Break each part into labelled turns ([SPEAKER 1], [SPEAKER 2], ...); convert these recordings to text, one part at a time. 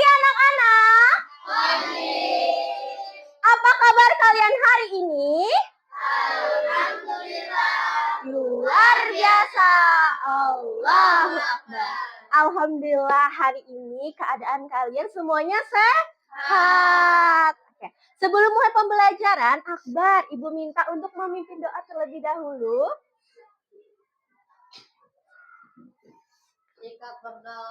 [SPEAKER 1] Pagi anak-anak. Apa kabar kalian hari ini? Alhamdulillah. Luar biasa. Allahu Akbar. Alhamdulillah hari ini keadaan kalian semuanya sehat. Oke. Sebelum mulai pembelajaran, Akbar, Ibu minta untuk memimpin doa terlebih dahulu.
[SPEAKER 2] Jika berdoa,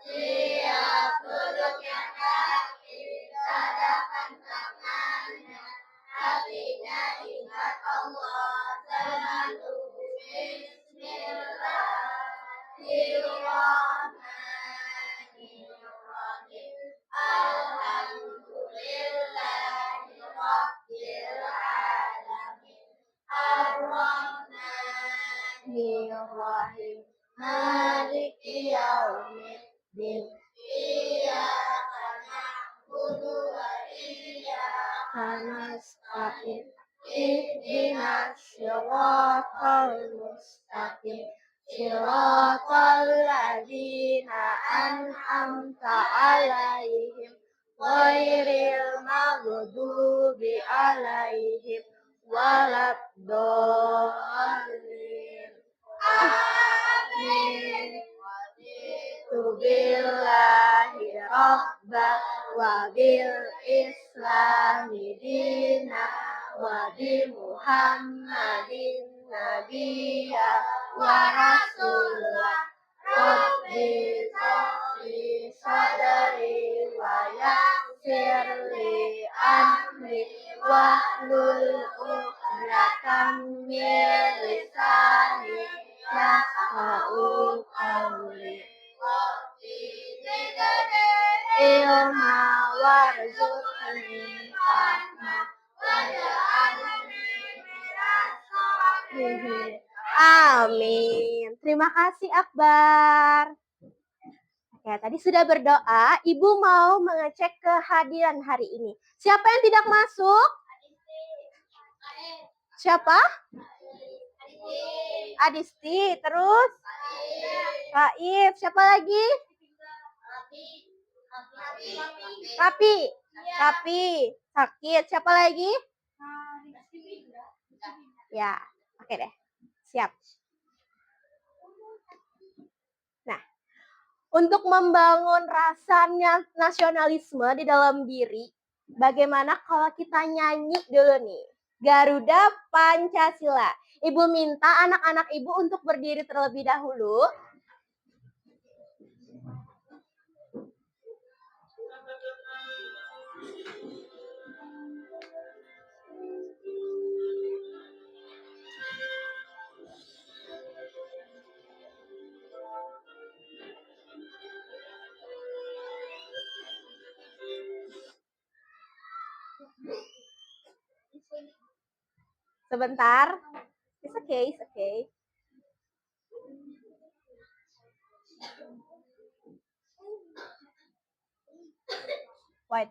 [SPEAKER 2] siap duduknya kaki, sadaqan tangannya, hatinya ingat Allah, selalu Bismillahirrahmanirrahim. Alhamdulillahirabbil alamin. Ar-Rahmanirrahim. Maliki yaumiddin. Iyyaka na'budu wa iyyaka nasta'in. Ihdinas siratal mustaqim. Siratal ladzina an'amta 'alaihim ghairil maghdubi 'alaihim waladdallin. Amin. Billahi rabba wa bil islami dina wa bi Muhammadin nabiyya wa rasulah. Rabbi shrah sadri wa yassir li amri wahlul 'uqdatam min lisani yafqahu qawli. Ilma warzuqni fahma waj'alni minas sholihin.
[SPEAKER 1] Amin. Terima kasih Akbar. Oke, tadi sudah berdoa, Ibu mau mengecek kehadiran hari ini. Siapa yang tidak masuk? Siapa? Adisti, terus? Raif, siapa lagi? Rapi, sakit, siapa lagi? Ya, oke deh, siap. Nah, untuk membangun rasa nasionalisme di dalam diri, bagaimana kalau kita nyanyi dulu nih? Garuda Pancasila. Ibu minta anak-anak Ibu untuk berdiri terlebih dahulu. Sebentar. It's okay, it's okay. Wait.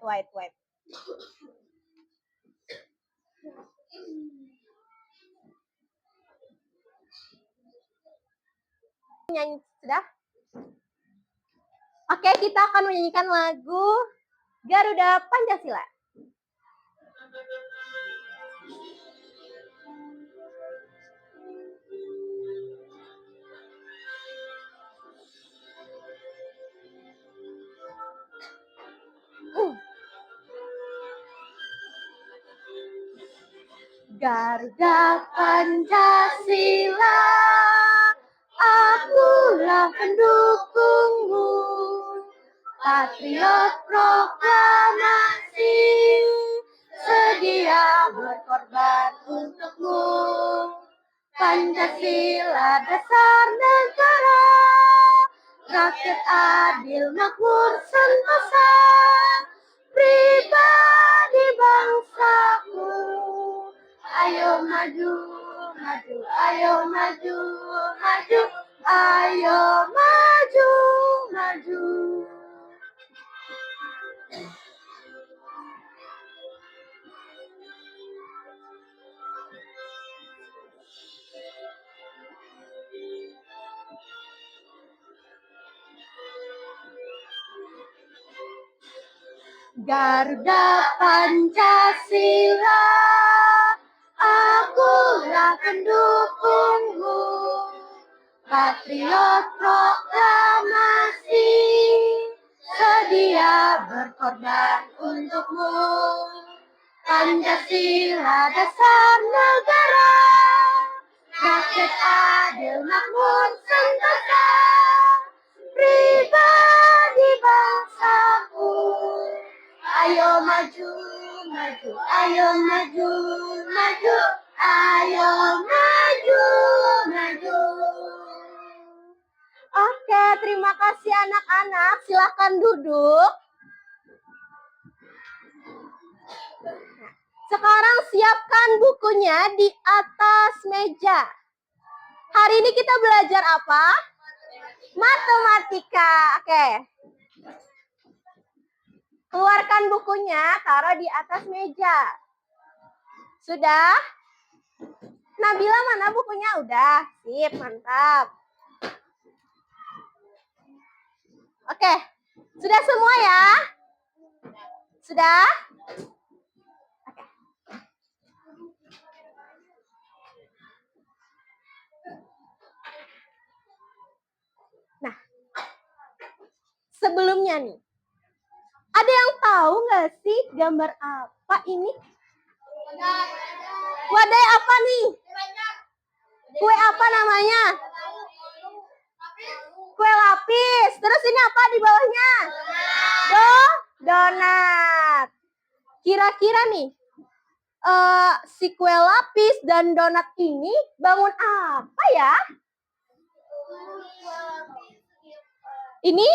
[SPEAKER 1] Nyanyi sudah? Oke, kita akan menyanyikan lagu Garuda Pancasila. Garuda Pancasila, akulah pendukungmu, patriot proklamasi, sedia berkorban untukmu. Pancasila dasar negara, rakyat adil makmur sentosa, pribadi bangsaku. Ayo maju, maju, ayo maju, maju, ayo maju, maju. Garuda Pancasila, akulah pendukungmu, patriot proklamasi, sedia berkorban untukmu. Pancasila dasar negara, rakyat adil makmur sentosa, pribadi bangsaku. Ayo maju, maju, ayo maju, maju, ayo maju, maju. Oke, terima kasih anak-anak. Silakan duduk. Sekarang siapkan bukunya di atas meja. Hari ini kita belajar apa? Matematika. Oke. Keluarkan bukunya, taruh di atas meja. Sudah? Nabila mana bukunya? Udah. Sip, mantap. Oke. Sudah semua ya? Sudah? Oke. Nah, sebelumnya nih, ada yang tahu nggak sih gambar apa ini? Wadai apa nih? Kue apa namanya? Kue lapis. Terus ini apa di bawahnya? Donat. Kira-kira nih, si kue lapis dan donat ini bangun apa ya? Ini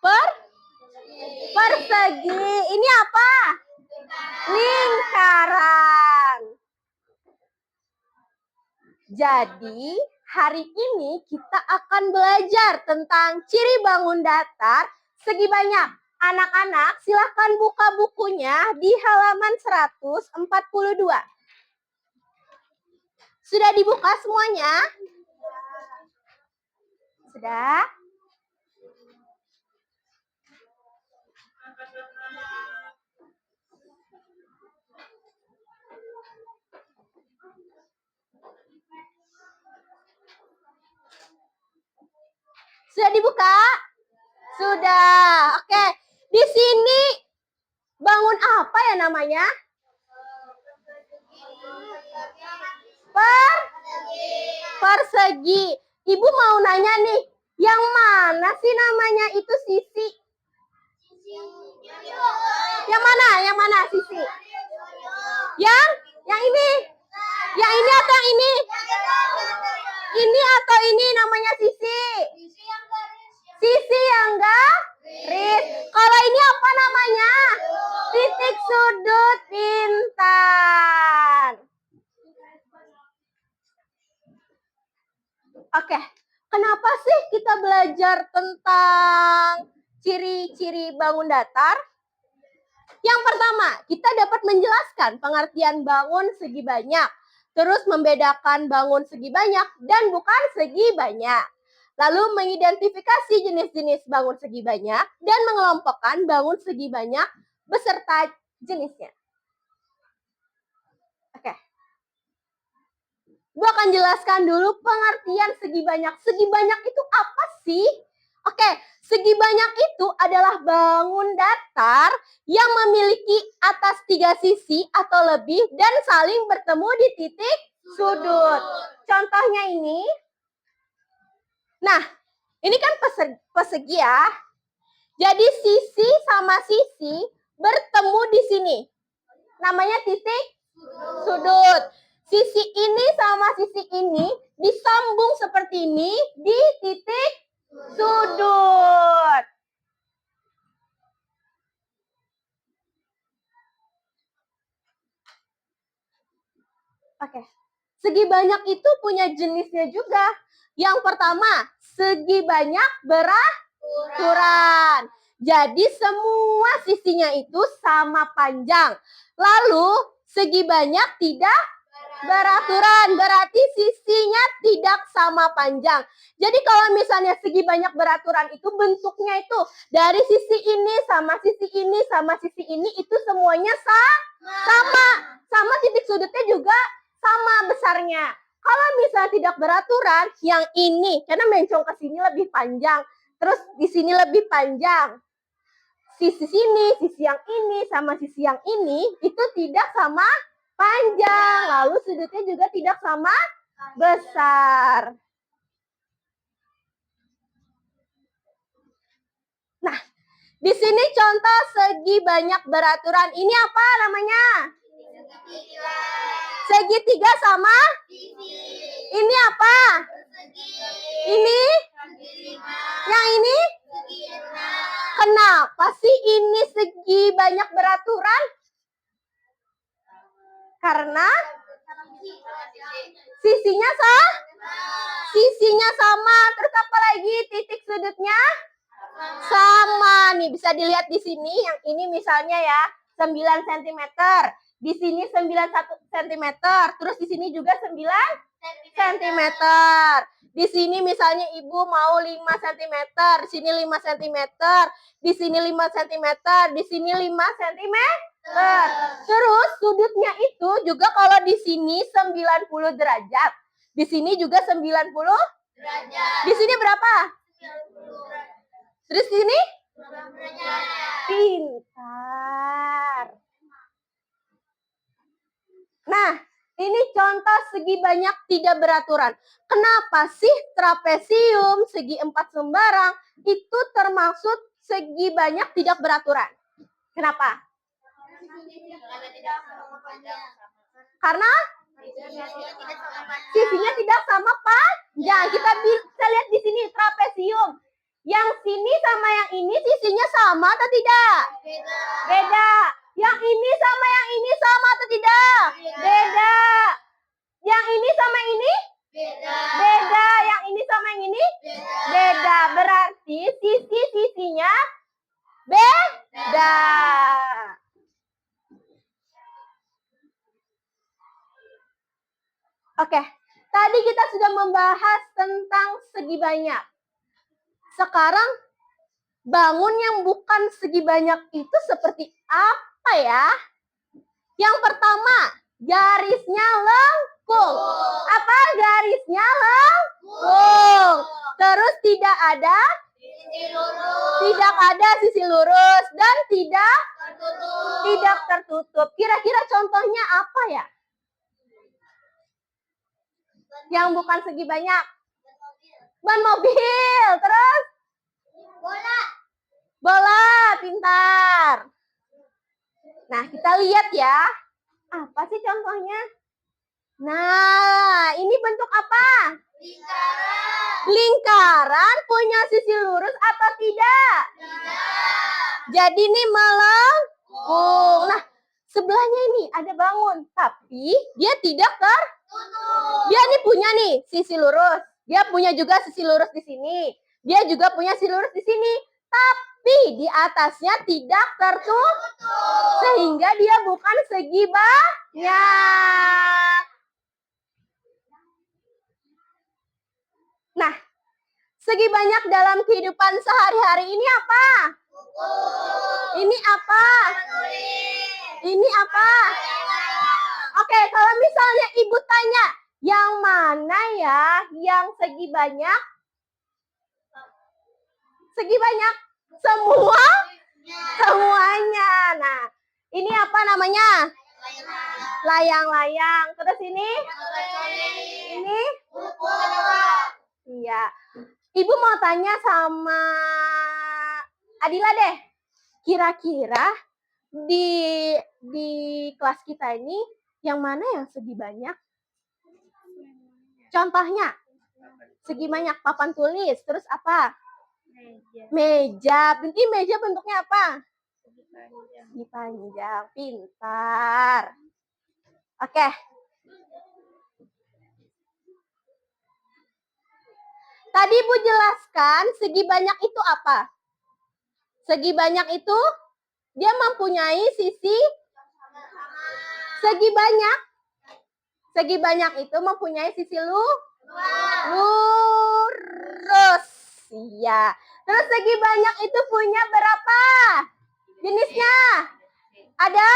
[SPEAKER 1] persegi. Ini apa? Lingkaran. Jadi, hari ini kita akan belajar tentang ciri bangun datar segi banyak. Anak-anak, silahkan buka bukunya di halaman 142. Sudah dibuka semuanya? Sudah? Sudah dibuka? Sudah. Oke. Di sini bangun apa ya namanya? Persegi. Ibu mau nanya nih, yang mana sih namanya itu sisi? Yang mana? Yang mana sisi? Yang ini? Yang ini atau yang ini? Ini atau ini namanya sisi? Sisi yang garis. Kalau ini apa namanya? Titik sudut intan. Oke, kenapa sih kita belajar tentang ciri-ciri bangun datar? Yang pertama, kita dapat menjelaskan pengertian bangun segi banyak, terus membedakan bangun segi banyak dan bukan segi banyak. Lalu mengidentifikasi jenis-jenis bangun segi banyak dan mengelompokkan bangun segi banyak beserta jenisnya. Oke. Gue akan jelaskan dulu pengertian segi banyak. Segi banyak itu apa sih? Oke, segi banyak itu adalah bangun datar yang memiliki atas 3 sisi atau lebih dan saling bertemu di titik sudut. Contohnya ini. Nah, ini kan persegi ya. Jadi sisi sama sisi bertemu di sini. Namanya titik sudut. Sisi ini sama sisi ini disambung seperti ini di titik sudut. Oke. Segi banyak itu punya jenisnya juga. Yang pertama, segi banyak beraturan. Jadi semua sisinya itu sama panjang. Lalu segi banyak tidak beraturan, berarti sisinya tidak sama panjang. Jadi kalau misalnya segi banyak beraturan itu bentuknya itu dari sisi ini sama sisi ini sama sisi ini itu semuanya sama. Sama titik sudutnya juga sama besarnya. Kalau misalnya tidak beraturan, yang ini karena mencong ke sini lebih panjang, terus di sini lebih panjang. Sisi sini, sisi yang ini sama sisi yang ini itu tidak sama panjang, lalu sudutnya juga tidak sama besar. Nah, di sini contoh segi banyak beraturan. Ini apa namanya? Segitiga sama? Ini apa? Ini? Yang ini? Kenapa sih ini segi banyak beraturan? Karena sisinya sisinya sama. Terus apa lagi? Titik sudutnya sama. Nih bisa dilihat di sini. Yang ini misalnya ya 9 cm. Di sini 9 cm. Terus di sini juga 9 cm. Di sini misalnya ibu mau 5 cm, di sini 5 cm, di sini 5 cm, di sini 5 cm. Terus sudutnya itu juga kalau di sini 90 derajat. Di sini juga 90 derajat. Di sini berapa? 90. Terus sini? Pintar. Nah, ini contoh segi banyak tidak beraturan. Kenapa sih trapesium, segi 4 sembarang, itu termasuk segi banyak tidak beraturan? Kenapa? Karena sisinya tidak sama panjang. Kita bisa lihat di sini trapesium. Yang sini sama yang ini sisinya sama atau tidak? Beda. Yang ini sama yang ini sama atau tidak? Beda. Yang ini sama ini? Beda. Yang ini sama yang ini? Beda. Berarti sisi-sisinya beda. Oke, tadi kita sudah membahas tentang segi banyak. Sekarang bangun yang bukan segi banyak itu seperti apa ya? Yang pertama, garisnya lengkung. Apa garisnya lengkung? Terus tidak ada sisi lurus dan tidak tertutup. Kira-kira contohnya apa ya? Yang bukan segi banyak. Ban mobil. Terus? Bola, pintar. Nah, kita lihat ya. Apa sih contohnya? Nah, ini bentuk apa? Lingkaran punya sisi lurus atau tidak? Jadi ini melengkung. Nah, sebelahnya ini ada bangun, tapi dia tidak tertutup. Dia nih punya nih sisi lurus. Dia punya juga sisi lurus di sini. Dia juga punya sisi lurus di sini. Tapi di atasnya tidak tertutup. Sehingga dia bukan segi banyak. Nah, segi banyak dalam kehidupan sehari-hari ini apa? Ini apa? Ini apa? Oke, kalau misalnya ibu tanya, yang mana ya yang segi banyak? Segi banyak? Semuanya. Nah, ini apa namanya? Layang-layang. Terus ini? Ini? Iya. Ibu mau tanya sama Adila deh. Kira-kira di kelas kita ini yang mana yang segi banyak? Contohnya? Segi banyak papan tulis. Terus apa? Meja. Berarti meja bentuknya apa? Segi panjang. Pintar. Oke. Tadi Ibu jelaskan segi banyak itu apa? Segi banyak itu dia mempunyai sisi segi banyak. Segi banyak itu mempunyai sisi lurus. Iya. Terus segi banyak itu punya berapa jenisnya? Ada?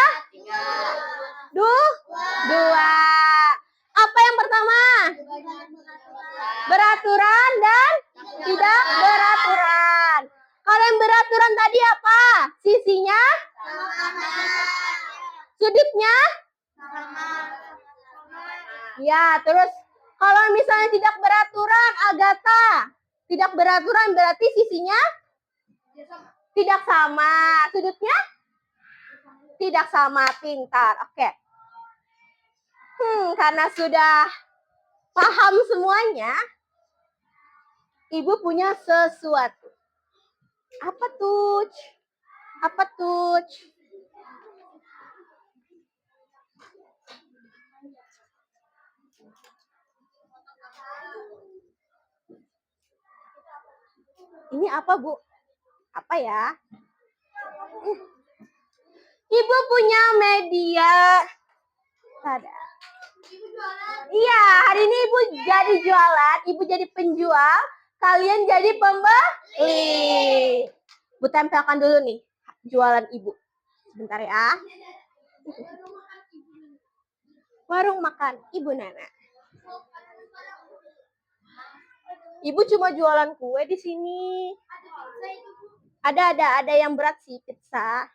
[SPEAKER 1] Dua. Apa yang pertama? Beraturan dan tidak beraturan. Kalau yang beraturan tadi apa? Sisinya? Sudutnya? Ya, terus kalau misalnya tidak beraturan, Agatha. Tidak beraturan berarti sisinya? Tidak sama. Sudutnya? Tidak sama. Pintar. Oke. Karena sudah paham semuanya, Ibu punya sesuatu. Apa tuh? Apa tuh? Ini apa, Bu? Apa ya? Ibu punya media. Ada. Iya, hari ini Ibu jadi jualan, Ibu jadi penjual, kalian jadi pembeli. Bu tempelkan dulu nih jualan Ibu. Sebentar ya. Warung makan Ibu Nana. Ibu cuma jualan kue di sini. Ada yang berat sih, pizza.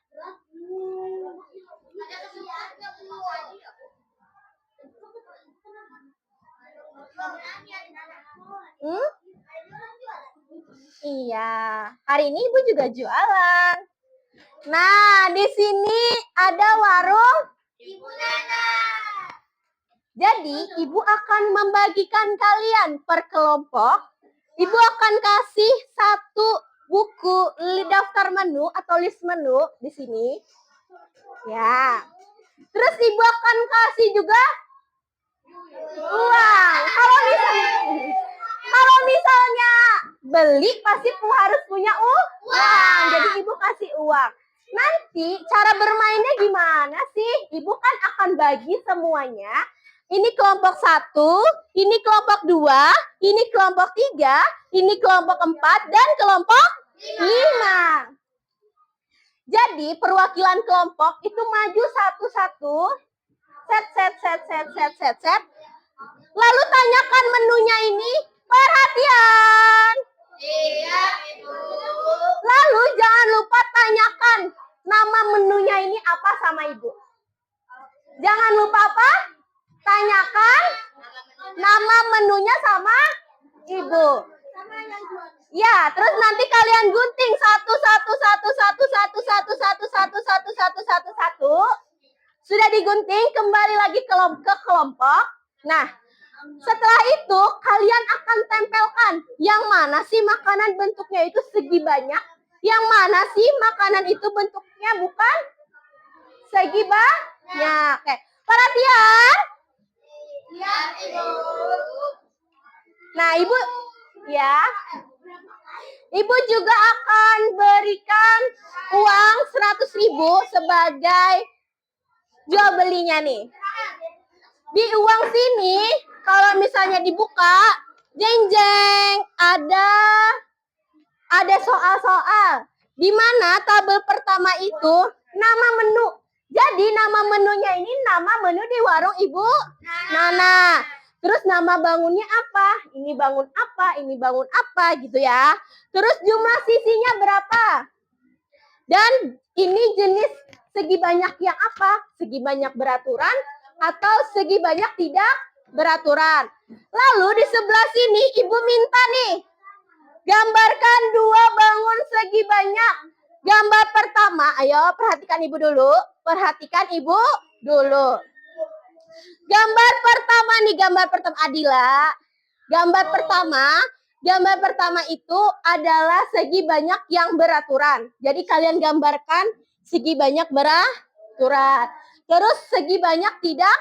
[SPEAKER 1] Iya, hari ini Ibu juga jualan. Nah, di sini ada warung Ibu Nana. Jadi, Ibu akan membagikan kalian per kelompok. Ibu akan kasih satu buku daftar menu atau list menu di sini. Ya. Terus Ibu akan kasih juga uang. Kalau misalnya beli pasti harus punya uang. Jadi Ibu kasih uang. Nanti cara bermainnya gimana sih? Ibu kan akan bagi semuanya. Ini kelompok 1, ini kelompok 2, ini kelompok 3, ini kelompok 4, dan kelompok 5. Jadi perwakilan kelompok itu maju satu-satu. Set. Lalu tanyakan menunya ini. Perhatian. Iya, Ibu. Lalu jangan lupa tanyakan nama menunya ini apa sama Ibu. Jangan lupa apa? Tanyakan nama menunya sama Ibu. Ya, terus nanti kalian gunting satu. Sudah digunting, kembali lagi ke kelompok. Nah, setelah itu kalian akan tempelkan yang mana sih makanan bentuknya itu segi banyak, yang mana sih makanan itu bentuknya bukan segi banyak. Oke, perhatian. Ya, Ibu. Nah, Ibu ya. Ibu juga akan berikan uang 100.000 sebagai jual belinya nih. Di uang sini kalau misalnya dibuka, jeng ada soal-soal. Di mana tabel pertama itu nama menu. Jadi nama menunya ini nama menu di warung Ibu Nana. Terus nama bangunnya apa? Ini bangun apa? Ini bangun apa gitu ya. Terus jumlah sisinya berapa? Dan ini jenis segi banyak yang apa? Segi banyak beraturan atau segi banyak tidak beraturan. Lalu di sebelah sini Ibu minta nih, gambarkan 2 bangun segi banyak. Gambar pertama, ayo perhatikan Ibu dulu. Perhatikan Ibu dulu. Gambar pertama nih, gambar pertama Adila. Gambar pertama itu adalah segi banyak yang beraturan. Jadi kalian gambarkan segi banyak beraturan. Terus segi banyak tidak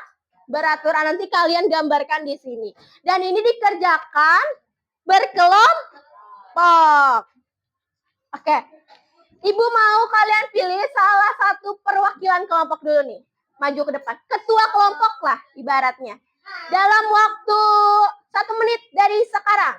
[SPEAKER 1] beraturan, nanti kalian gambarkan di sini. Dan ini dikerjakan berkelompok. Oke. Ibu mau kalian pilih salah satu perwakilan kelompok dulu nih. Maju ke depan. Ketua kelompok lah ibaratnya. dalam waktu 1 menit dari sekarang.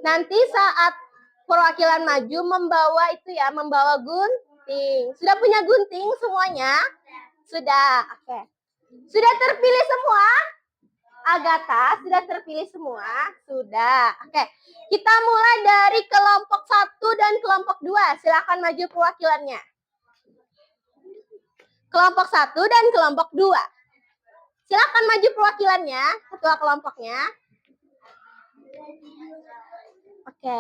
[SPEAKER 1] Nanti saat perwakilan maju membawa gunting. Sudah punya gunting semuanya? Sudah. Oke. Sudah terpilih semua? Agatha sudah terpilih semua? Sudah. Oke. Kita mulai dari kelompok 1 dan kelompok 2. Silakan maju perwakilannya. Kelompok 1 dan kelompok 2. Silakan maju perwakilannya, ketua kelompoknya. Oke.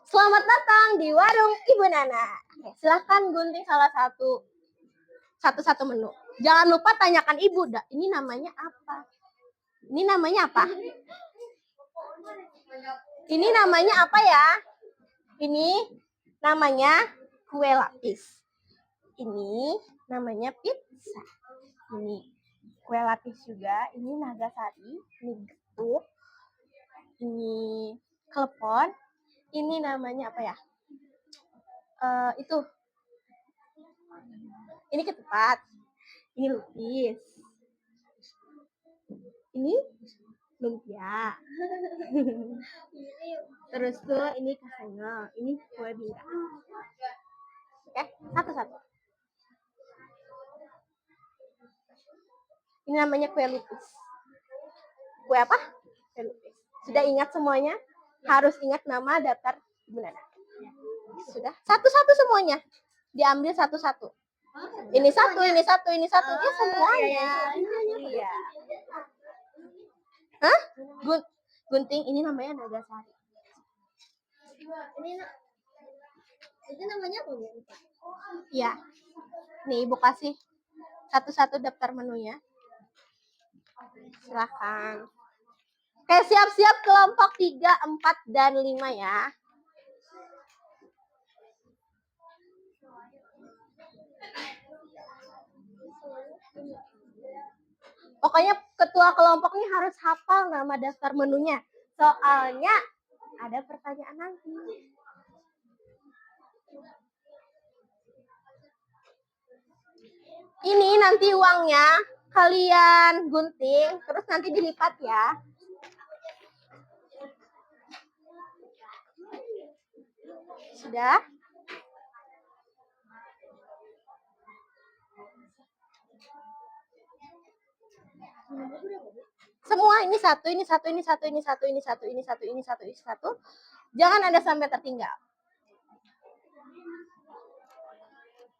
[SPEAKER 1] Selamat datang di warung Ibu Nana. Oke, silakan gunting salah satu menu. Jangan lupa tanyakan ibu, ini namanya apa? Ini namanya apa? Ini namanya apa ya? Ini namanya kue lapis. Ini namanya pizza. Ini kue lapis juga. Ini nagasari. Ini getuk. Ini klepon. Ini namanya apa ya? Itu. Ini ketupat. Ini lupis. Ini lumpia. Terus tuh ini kastengel. Ini kue bingka. Oke, satu-satu. Ini namanya kue lupis. Kue apa? Kue lupis. Sudah ingat semuanya? Harus ingat nama daftar Ibu Nana. Sudah. Satu-satu semuanya. Diambil satu-satu. Ini satu, ini satu, ini satu. Ya semuanya. Iya. Hah? Gunting ini namanya nagasari.
[SPEAKER 2] Itu namanya apa, Bu?
[SPEAKER 1] Iya. Nih Ibu kasih satu-satu daftar menunya. Silahkan. Oke, siap-siap kelompok 3, 4, dan 5 ya. Pokoknya ketua kelompok ini harus hafal nama daftar menunya. Soalnya ada pertanyaan nanti. Ini nanti uangnya kalian gunting, terus nanti dilipat ya. Sudah? Semua ini satu, ini satu, ini satu, ini satu, ini satu, ini satu, ini satu, ini satu. Jangan ada sampai tertinggal.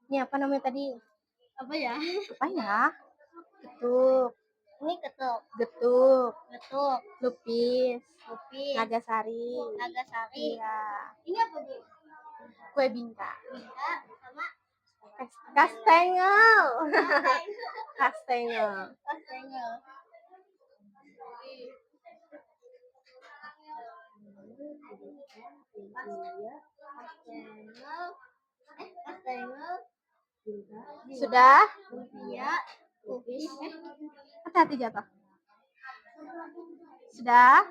[SPEAKER 1] Ini apa namanya tadi?
[SPEAKER 2] Apa ya?
[SPEAKER 1] Apa ya? Getuk.
[SPEAKER 2] Ini ketuk.
[SPEAKER 1] Getuk.
[SPEAKER 2] Getuk.
[SPEAKER 1] Lupis.
[SPEAKER 2] Lupis.
[SPEAKER 1] Nagasari.
[SPEAKER 2] Nagasari.
[SPEAKER 1] Iya.
[SPEAKER 2] Ini apa, Bu?
[SPEAKER 1] Kue bingka.
[SPEAKER 2] Bingka sama
[SPEAKER 1] Kastengel. Kastengel.
[SPEAKER 2] kastengel. Kastengel.
[SPEAKER 1] Sudah?
[SPEAKER 2] Lumpia. Lupis.
[SPEAKER 1] Hati-hati jatuh. Sudah?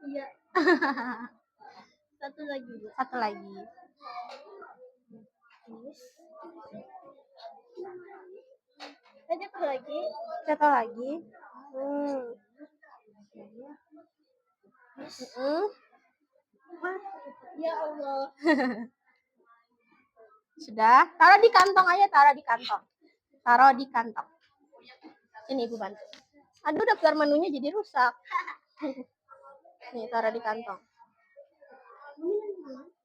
[SPEAKER 2] Iya. Satu lagi, Bu.
[SPEAKER 1] Satu lagi.
[SPEAKER 2] Satu lagi.
[SPEAKER 1] Satu lagi.
[SPEAKER 2] Ya Allah.
[SPEAKER 1] Sudah? Taruh di kantong aja, taruh di kantong. Taruh di kantong. Ini Ibu bantu. Aduh, daftar menunya jadi rusak. Nih, taruh di kantong.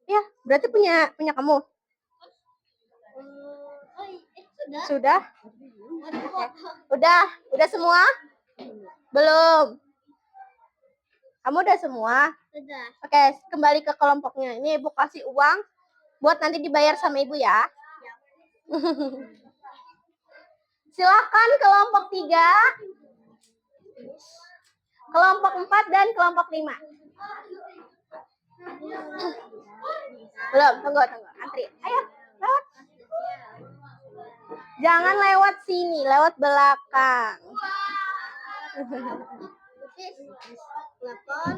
[SPEAKER 1] Ya, berarti punya kamu.
[SPEAKER 2] Sudah.
[SPEAKER 1] Sudah? Udah semua? Belum. Kamu udah semua?
[SPEAKER 2] Sudah.
[SPEAKER 1] Oke, kembali ke kelompoknya. Ini Ibu kasih uang buat nanti dibayar sama Ibu ya. Silakan kelompok 3, kelompok 4, dan kelompok 5. Belum, tunggu. Antri. Ayo, lewat. Jangan lewat sini, lewat belakang.
[SPEAKER 2] Pukis. Telepon.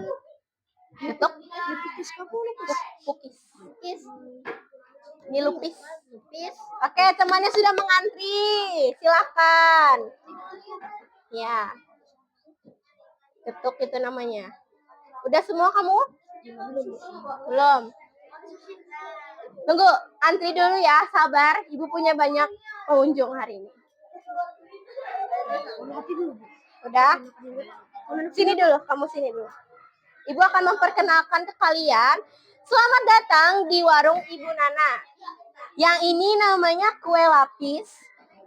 [SPEAKER 1] Ketuk.
[SPEAKER 2] Pukis kamu lupis.
[SPEAKER 1] Pukis.
[SPEAKER 2] Pukis.
[SPEAKER 1] Ini lupis.
[SPEAKER 2] Lupis.
[SPEAKER 1] Oke, temannya sudah mengantri. Silakan. Ya. Ketuk itu namanya. Udah semua kamu? Belum. Tunggu, antri dulu ya, sabar. Ibu punya banyak pengunjung hari ini. Udah? Sini dulu, kamu sini dulu. Ibu akan memperkenalkan ke kalian. Selamat datang di warung Ibu Nana. Yang ini namanya kue lapis.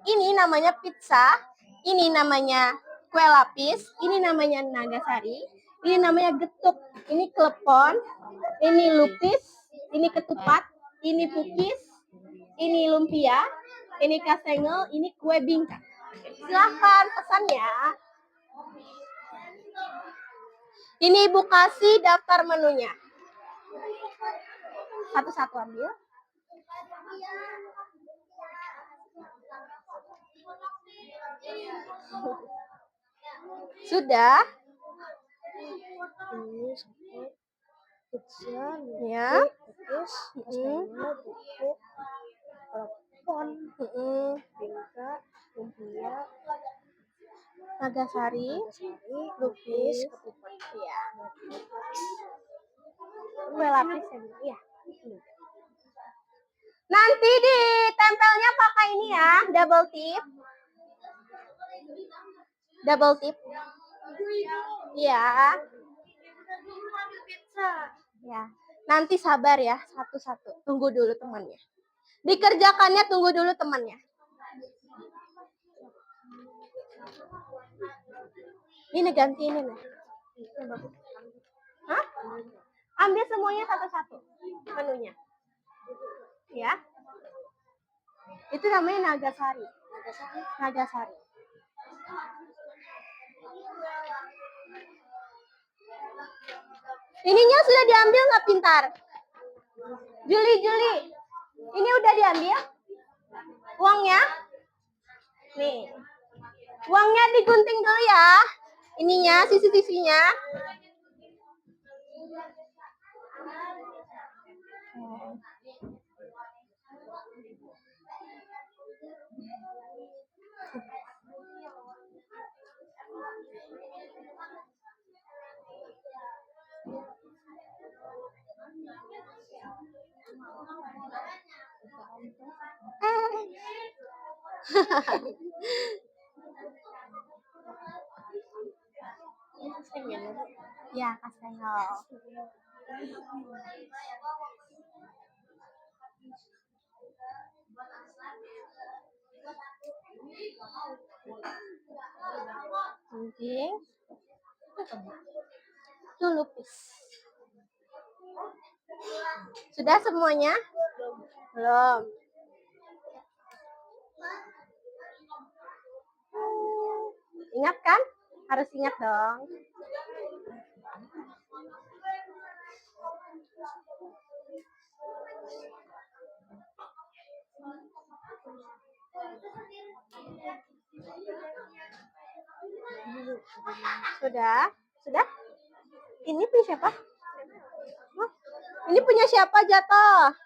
[SPEAKER 1] Ini namanya pizza. Ini namanya kue lapis. Ini namanya nagasari. Ini namanya getuk. Ini klepon. Ini lupis. Ini ketupat. Ini pukis. Ini lumpia. Ini kasengel. Ini kue bingka. Silahkan pesannya. Ini Ibu kasih daftar menunya. Satu-satu ambil. Sudah?
[SPEAKER 2] Ini satu. Pizza.
[SPEAKER 1] Ya.
[SPEAKER 2] Pukis. Kastengel. Buku. Telepon. Bingka. Lumpia.
[SPEAKER 1] Nagasari.
[SPEAKER 2] Lupis. Ketupat.
[SPEAKER 1] Iya. Kue lapis ya, Bu? Iya. Nanti ditempelnya pakai ini ya, double tip. Double tip. Iya. Ya. Nanti sabar ya, satu-satu. Tunggu dulu temannya. Dikerjakannya tunggu dulu temannya. Ini ganti ini nih. Hah? Ambil semuanya satu-satu menunya. Ya. Itu namanya nagasari. Nagasari. Ininya sudah diambil nggak pintar? Juli. Ini udah diambil? Uangnya? Nih. Uangnya digunting dulu ya. Ininya, sisi-sisinya. Ya, kastengel. Gunting. Itu lupis. Sudah semuanya? Belum. Ingat kan? Harus ingat dong. Sudah? Ini punya siapa? Hah? Ini punya siapa jatuh?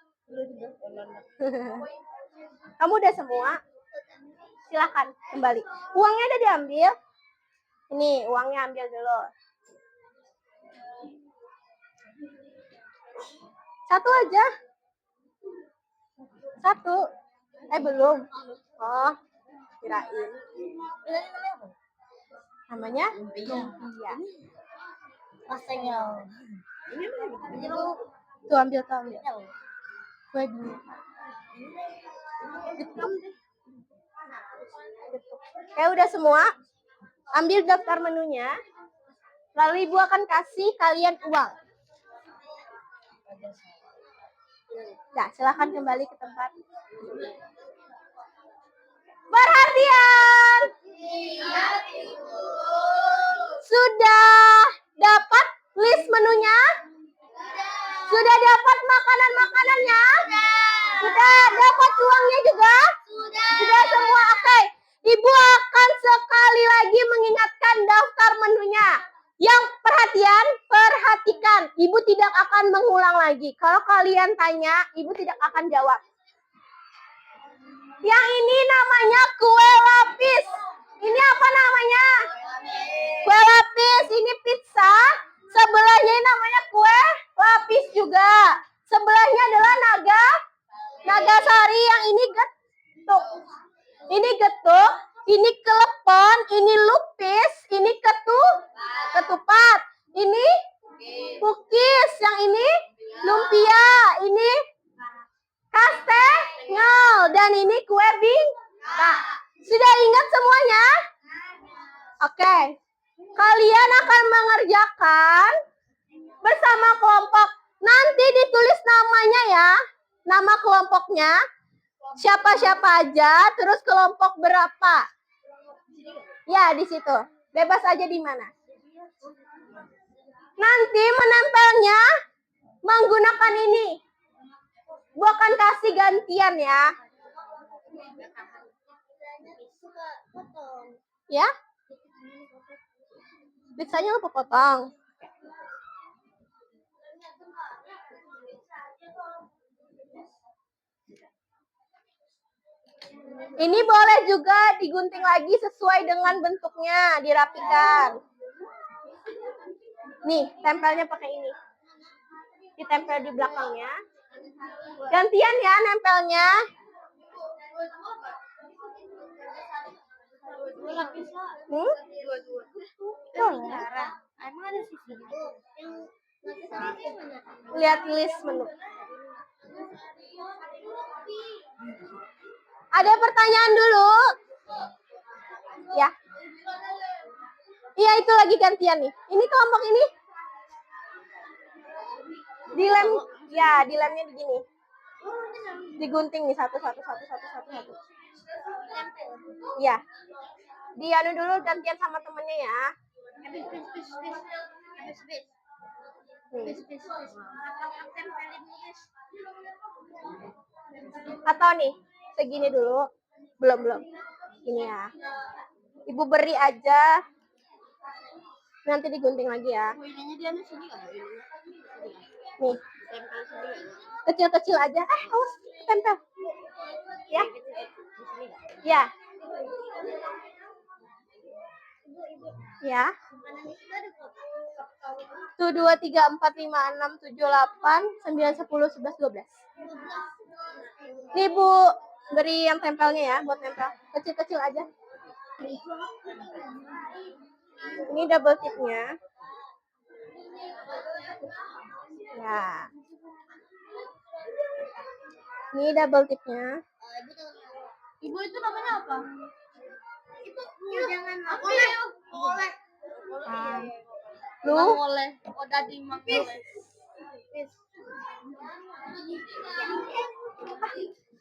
[SPEAKER 1] Kamu udah semua? Silahkan kembali. Uangnya udah diambil? Ini uangnya ambil dulu. Satu aja. Satu. Belum. Oh, kirain. Namanya lumpia.
[SPEAKER 2] Kastengel.
[SPEAKER 1] Tuh ambil. Kue bingka. Oke, udah semua. Ambil daftar menunya. Lalu Ibu akan kasih kalian uang. Nah, silahkan kembali ke tempat. Perhatian! Sudah dapat list menunya? Sudah dapat makanan-makanannya? Sudah. Dapat uangnya juga? Sudah semua. Oke. Ibu akan sekali lagi mengingatkan daftar menunya. Yang perhatikan. Ibu tidak akan mengulang lagi. Kalau kalian tanya, ibu tidak akan jawab. Yang ini namanya kue lapis. Ini apa namanya? Kue lapis. Ini pizza. Sebelahnya ini namanya kue lapis juga. Sebelahnya adalah nagasari. Yang ini getuk. Ini getuk. Ini kelepon. Ini lupis. Ini ketupat. Ini cookies. Yang ini lumpia. Ini kastengel. Dan ini kue bingka. Sudah ingat semuanya? Oke. Kalian akan mengerjakan bersama kelompok. Nanti ditulis namanya ya. Nama kelompoknya. Siapa-siapa aja. Terus kelompok berapa. Ya, di situ. Bebas aja di mana. Nanti menempelnya menggunakan ini. Gue akan kasih gantian ya. Ya? Pizzanya lupa potong. Ini boleh juga digunting lagi sesuai dengan bentuknya, dirapikan. Nih, tempelnya pakai ini. Ditempel di belakangnya. Gantian ya nempelnya.
[SPEAKER 2] Emang ada sisi.
[SPEAKER 1] Lihat list menu. Ada pertanyaan dulu? Ya. Iya, itu lagi gantian nih. Ini kelompok ini. Dilemnya begini. Digunting nih satu. Iya. Dianu dulu gantian sama temennya ya. Atau nih, segini dulu. Belum. Ini ya. Ibu beri aja. Nanti digunting lagi ya. Nih. Kecil-kecil aja. Awas, tempel. Ya. Ya. Ya. 1, 2, 3, 4, 5, 6, 7, 8, 9, 10, 11, 12. Nih Bu, beri yang tempelnya ya, buat tempel. Kecil-kecil aja. Ini double tipnya. Ya. Ini double tipnya.
[SPEAKER 2] Ibu itu namanya apa? Itu jangan oleh.
[SPEAKER 1] Lu
[SPEAKER 2] Oleh. Udah dimakan.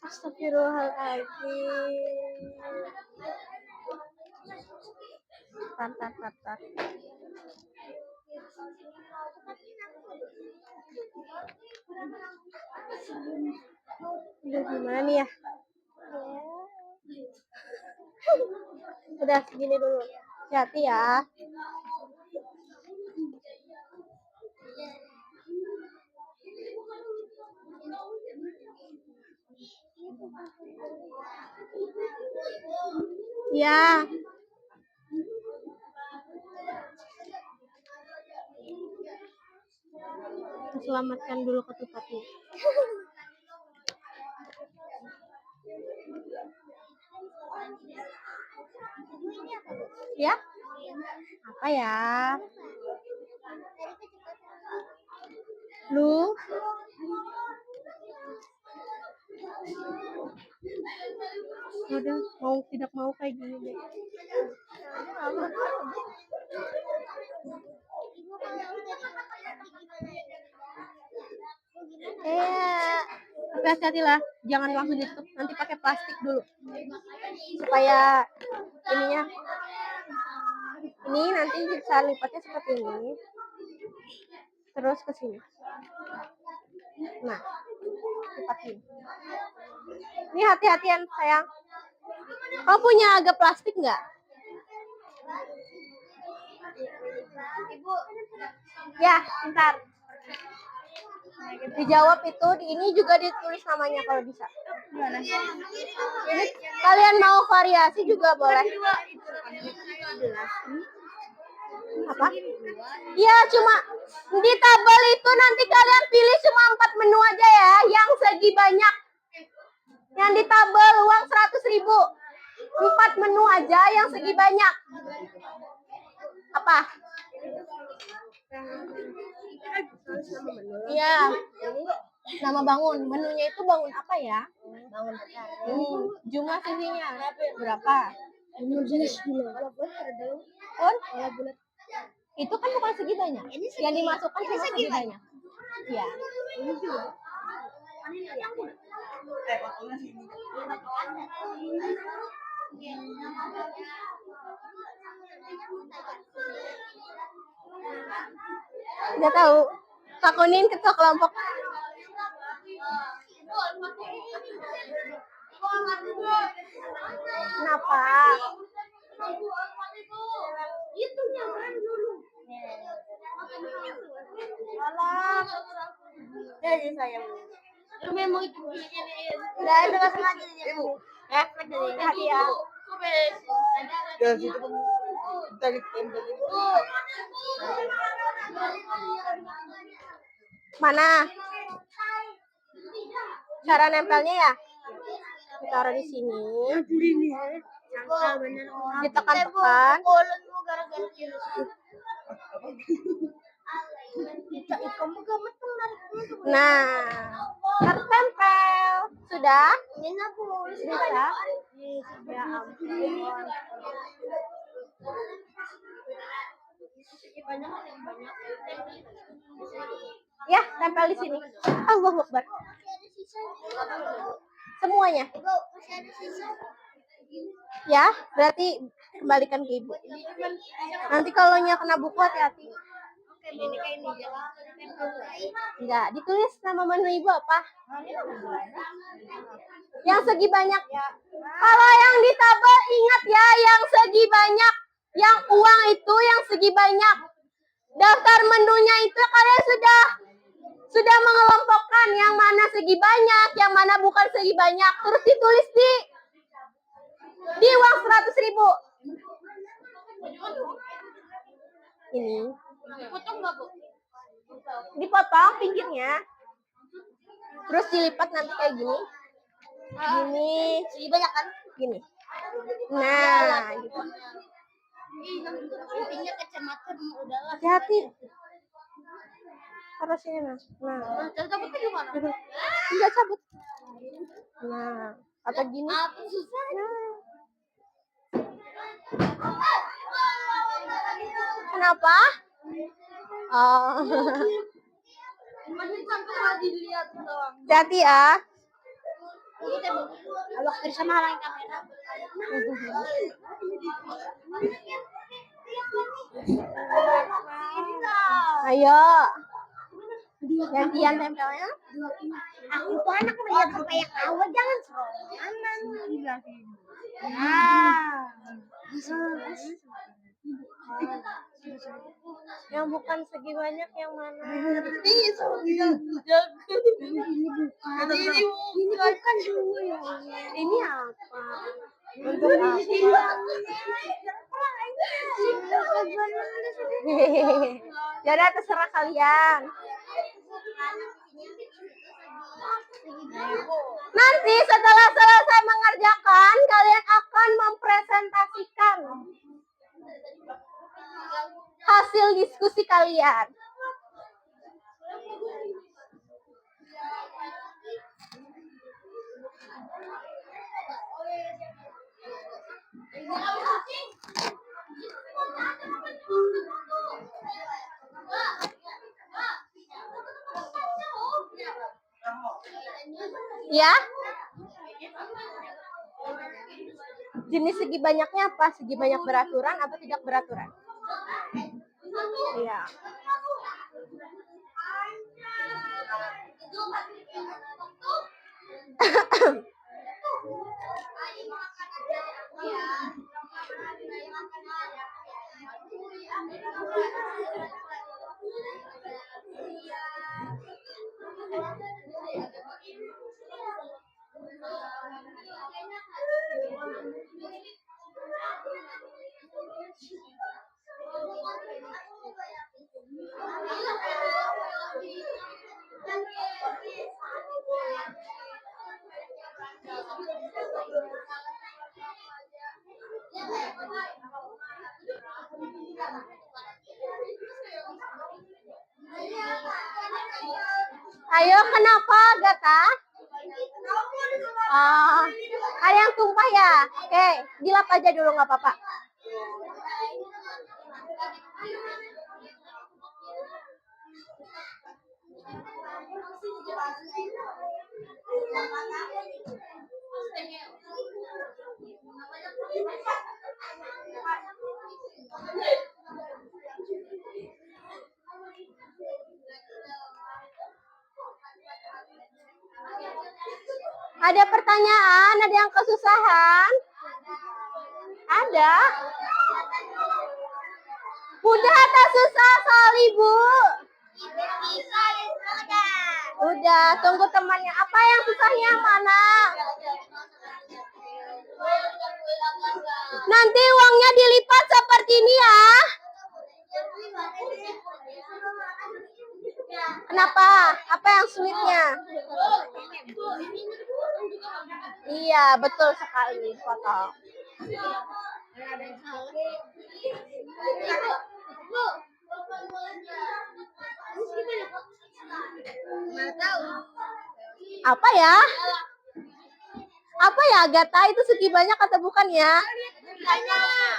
[SPEAKER 1] Astagfirullahaladzim. Tar. Udah gimana nih ya? Udah segini dulu. Hati ya. Ya. Selamatkan dulu ketupatnya. Ya? Apa ya? Lu? Udah, tidak mau kayak gini deh. Hati-hati lah, jangan langsung ditutup, nanti pakai plastik dulu supaya ininya ini nanti bisa lipatnya seperti ini terus ke sini. Nah, lipatin. Ini hati-hatian sayang. Kamu punya agak plastik nggak?
[SPEAKER 2] Ibu.
[SPEAKER 1] Ya, bentar. Dijawab itu, ini juga ditulis namanya kalau bisa.
[SPEAKER 2] Gimana?
[SPEAKER 1] Ini kalian mau variasi juga boleh. Apa? Iya, cuma di tabel itu nanti kalian pilih cuma 4 menu aja ya, yang segi banyak. Yang di tabel uang 100.000. 4 menu aja yang segi banyak. Apa? Iya. Nama bangun. Menunya itu bangun apa ya? Bangun petani. Jumlah sisinya berapa? Pun? Itu kan bukan segi banyak. Yang dimasukkan cuma segi banyak. Iya. Nggak tahu. Takunin ketua kelompok. Kenapa?
[SPEAKER 2] Itu nyamperin dulu.
[SPEAKER 1] Alah. Jadi saya.
[SPEAKER 2] Lu memang itu.
[SPEAKER 1] Nggak ada nggak sengaja ibu. Hati ya.
[SPEAKER 3] Ya situ kan tarik tempel.
[SPEAKER 1] Mana? Cara nempelnya ya? Taruh di sini. Ditekan-tekan. Nah, tertempel. Sudah? Bisa? Ya ampun. Ya, tempel di sini. Allahu Akbar. Semuanya. Ya, berarti kembalikan ke ibu. Nanti kalau kena buku hati-hati. Enggak, ditulis nama menu ibu apa? Yang segi banyak. Kalau yang di tabel ingat ya, yang segi banyak. Yang uang itu yang segi banyak. Daftar menunya itu kalian sudah mengelompokkan yang mana segi banyak, yang mana bukan segi banyak. Terus ditulis di uang 100.000. Ini.
[SPEAKER 2] Dipotong nggak, Bu?
[SPEAKER 1] Dipotong pinggirnya. Terus dilipat nanti kayak gini. Gini.
[SPEAKER 2] Lebih banyak kan?
[SPEAKER 1] Gini. Nah, gitu.
[SPEAKER 2] Intinya kecamatan udahlah.
[SPEAKER 1] Hati-hati. Taruh sini, Mas. Nah.
[SPEAKER 2] Cabutnya gimana?
[SPEAKER 1] Enggak cabut. Nah, atau gini.
[SPEAKER 2] Apa susah?
[SPEAKER 1] Nah. Kenapa? Oh.
[SPEAKER 2] Masih sampai dilihat doang.
[SPEAKER 1] Hati ya.
[SPEAKER 2] Kalau bersama orang kamera.
[SPEAKER 1] Ayo. Gantian tempelnya.
[SPEAKER 2] Aku tuh anak melihat sampai yang awal jangan serongan.
[SPEAKER 1] Yang bukan segi banyak yang mana?
[SPEAKER 2] Ini bukan dulu ya.
[SPEAKER 1] Ini apa? Untuk apa? Jadi terserah kalian. Nanti setelah selesai mengerjakan, kalian akan mempresentasikan hasil diskusi kalian. Ya? Jenis segi banyaknya apa? Segi banyak beraturan atau tidak beraturan? Iya. Ayo, kenapa, Gata? Ah, ada yang tumpah ya? Oke, dilap aja dulu nggak apa-apa. Ada pertanyaan? Ada yang kesusahan? Ada? Udah tak susah kali, Bu. Udah, tunggu temannya. Apa yang susahnya yang mana? Nanti uangnya dilipat seperti ini ya. Kenapa? Apa yang sulitnya? Iya, betul sekali, foto. Apa ya? Apa ya, Agatha? Itu segi banyak atau bukan ya? Banyak.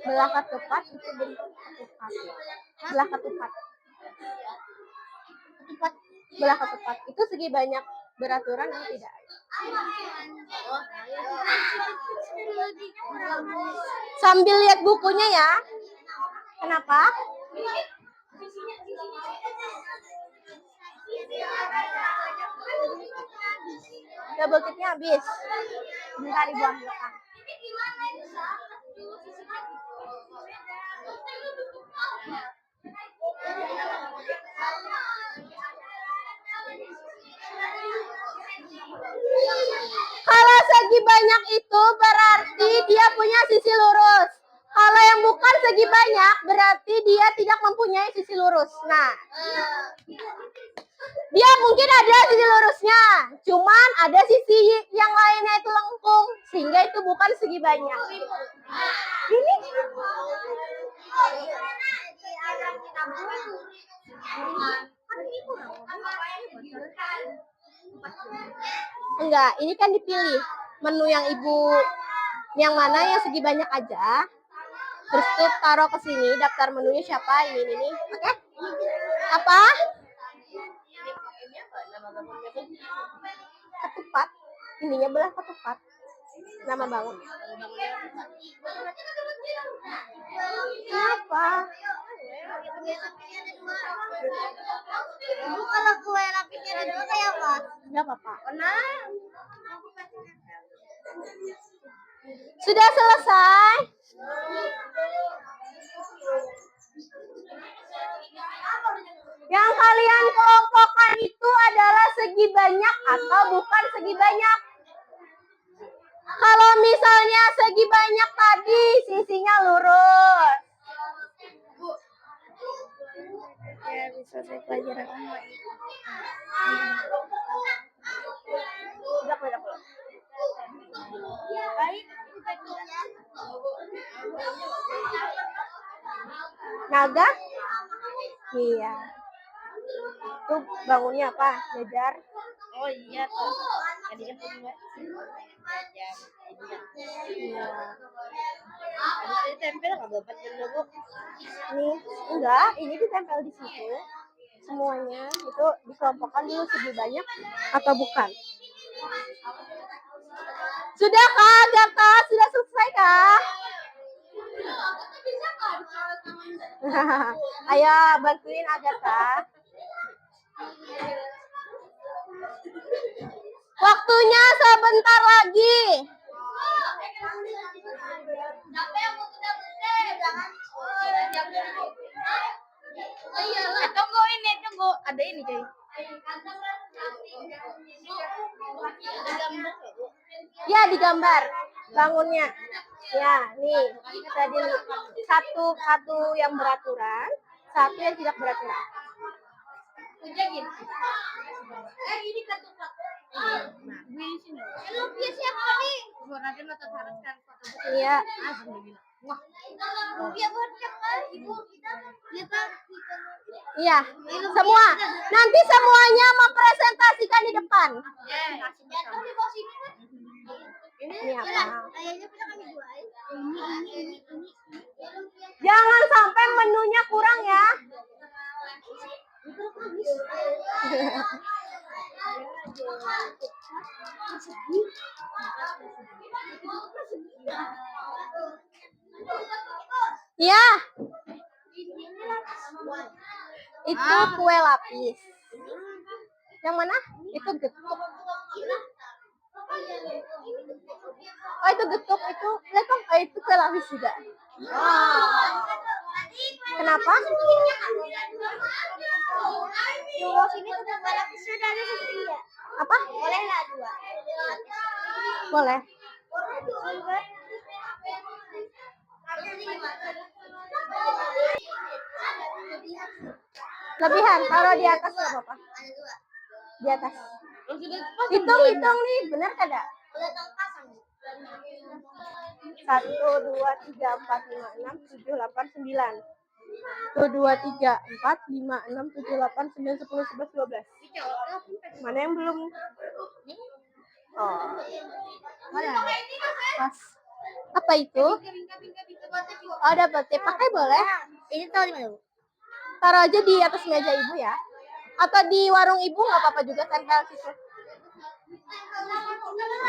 [SPEAKER 1] Belah ketupat itu bentuk ketupat. Belah ketupat. Belah ketupat itu segi banyak beraturan atau tidak? Sambil lihat bukunya ya. Kenapa? Double tipnya habis. Bentar Ibu ambilkan. Kalau segi banyak itu berarti dia punya sisi lurus. Kalau yang bukan segi banyak berarti dia tidak mempunyai sisi lurus. Nah, dia mungkin ada sisi lurusnya, cuman ada sisi yang lainnya itu lengkung, sehingga itu bukan segi banyak. Ini enggak, ini kan dipilih menu yang Ibu yang mana yang segi banyak aja. Terus tuh taruh ke sini daftar menunya siapa ini nih. Oke? Apa? Ketupat. Ininya belah ketupat. Nama bangunnya. Kenapa?
[SPEAKER 2] Ibu kalau kue lapisnya ada dua kayak apa?
[SPEAKER 1] Enggak apa-apa. Sudah selesai? Yang kalian kelompokkan itu adalah segi banyak atau bukan segi banyak? Kalau misalnya segi banyak tadi sisinya lurus. Ya bisa saya pelajaran Naga? Iya. Itu bangunnya apa? Ngejar?
[SPEAKER 3] Oh iya tuh. Tadinya punya.
[SPEAKER 1] Iya.
[SPEAKER 3] Habis ditempel nggak dapat dulu.
[SPEAKER 1] Nih, enggak, ini ditempel di situ. Semuanya itu dikelompokkan dulu segi banyak atau bukan. Sudah kah, Agatha? Sudah selesai kah? Ayo bantuin Agatha. Waktunya sebentar lagi.
[SPEAKER 3] Tunggu ini, tunggu. Ada ini, coy.
[SPEAKER 1] Ya, digambar bangunnya. Ya, nih. Tadi satu yang beraturan, satu yang tidak beraturan.
[SPEAKER 3] Ini ketupat. Nah, gue di sini. Lumpia siapa nih? Gua nanti lo terharuskan foto.
[SPEAKER 1] Iya.
[SPEAKER 3] Alhamdulillah. Wah. Lumpia buat siapa? Ibu kita. Iya, Pak.
[SPEAKER 1] Iya, semua. Nanti semuanya mempresentasikan di depan.
[SPEAKER 3] Jatuh di bawah sini kan?
[SPEAKER 1] Ini apa?
[SPEAKER 3] Kayaknya bisa kami jual. Ini.
[SPEAKER 1] Jangan sampai menunya kurang ya. Ya. Itu kue lapis. Yang mana? Itu getuk. Oh, itu getuk itu. Lihat dong, itu kue lapis juga. Kenapa?
[SPEAKER 2] Dua sini tuh lapis sudah ada sendiri.
[SPEAKER 1] Apa?
[SPEAKER 2] Boleh lah dua.
[SPEAKER 1] Boleh. Lebihan, taruh di atas nggak apa-apa. Di atas. Hitung nih, benar kada? 1, 2, 3, 4, 5, 6, 7, 8, 9. 1, 2, 3, 4, 5, 6, 7, 8, 9, 10, 11, 12. Mana yang belum? Oh. Mana? Pas. Apa itu? Oh, dapat. Pakai boleh?
[SPEAKER 2] Ini tahu di mana, Bu?
[SPEAKER 1] Taruh aja di atas meja ibu ya. Atau di warung ibu nggak apa-apa juga, tempel situ.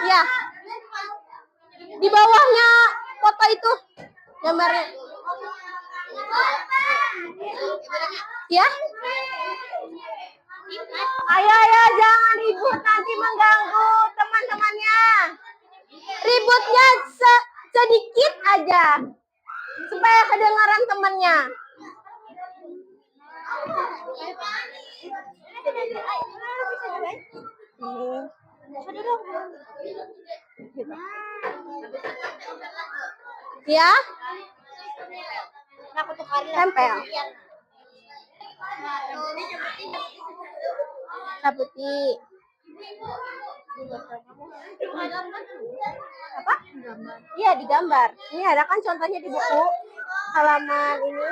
[SPEAKER 1] Ya. Di bawahnya foto itu gambarnya. Ya. Ayo, jangan ribut, nanti mengganggu teman-temannya. Ributnya sedikit aja supaya kedengaran temannya. Ya. Tempel. Saputi. Apa? Iya, digambar. Ini ada kan contohnya di buku halaman ini.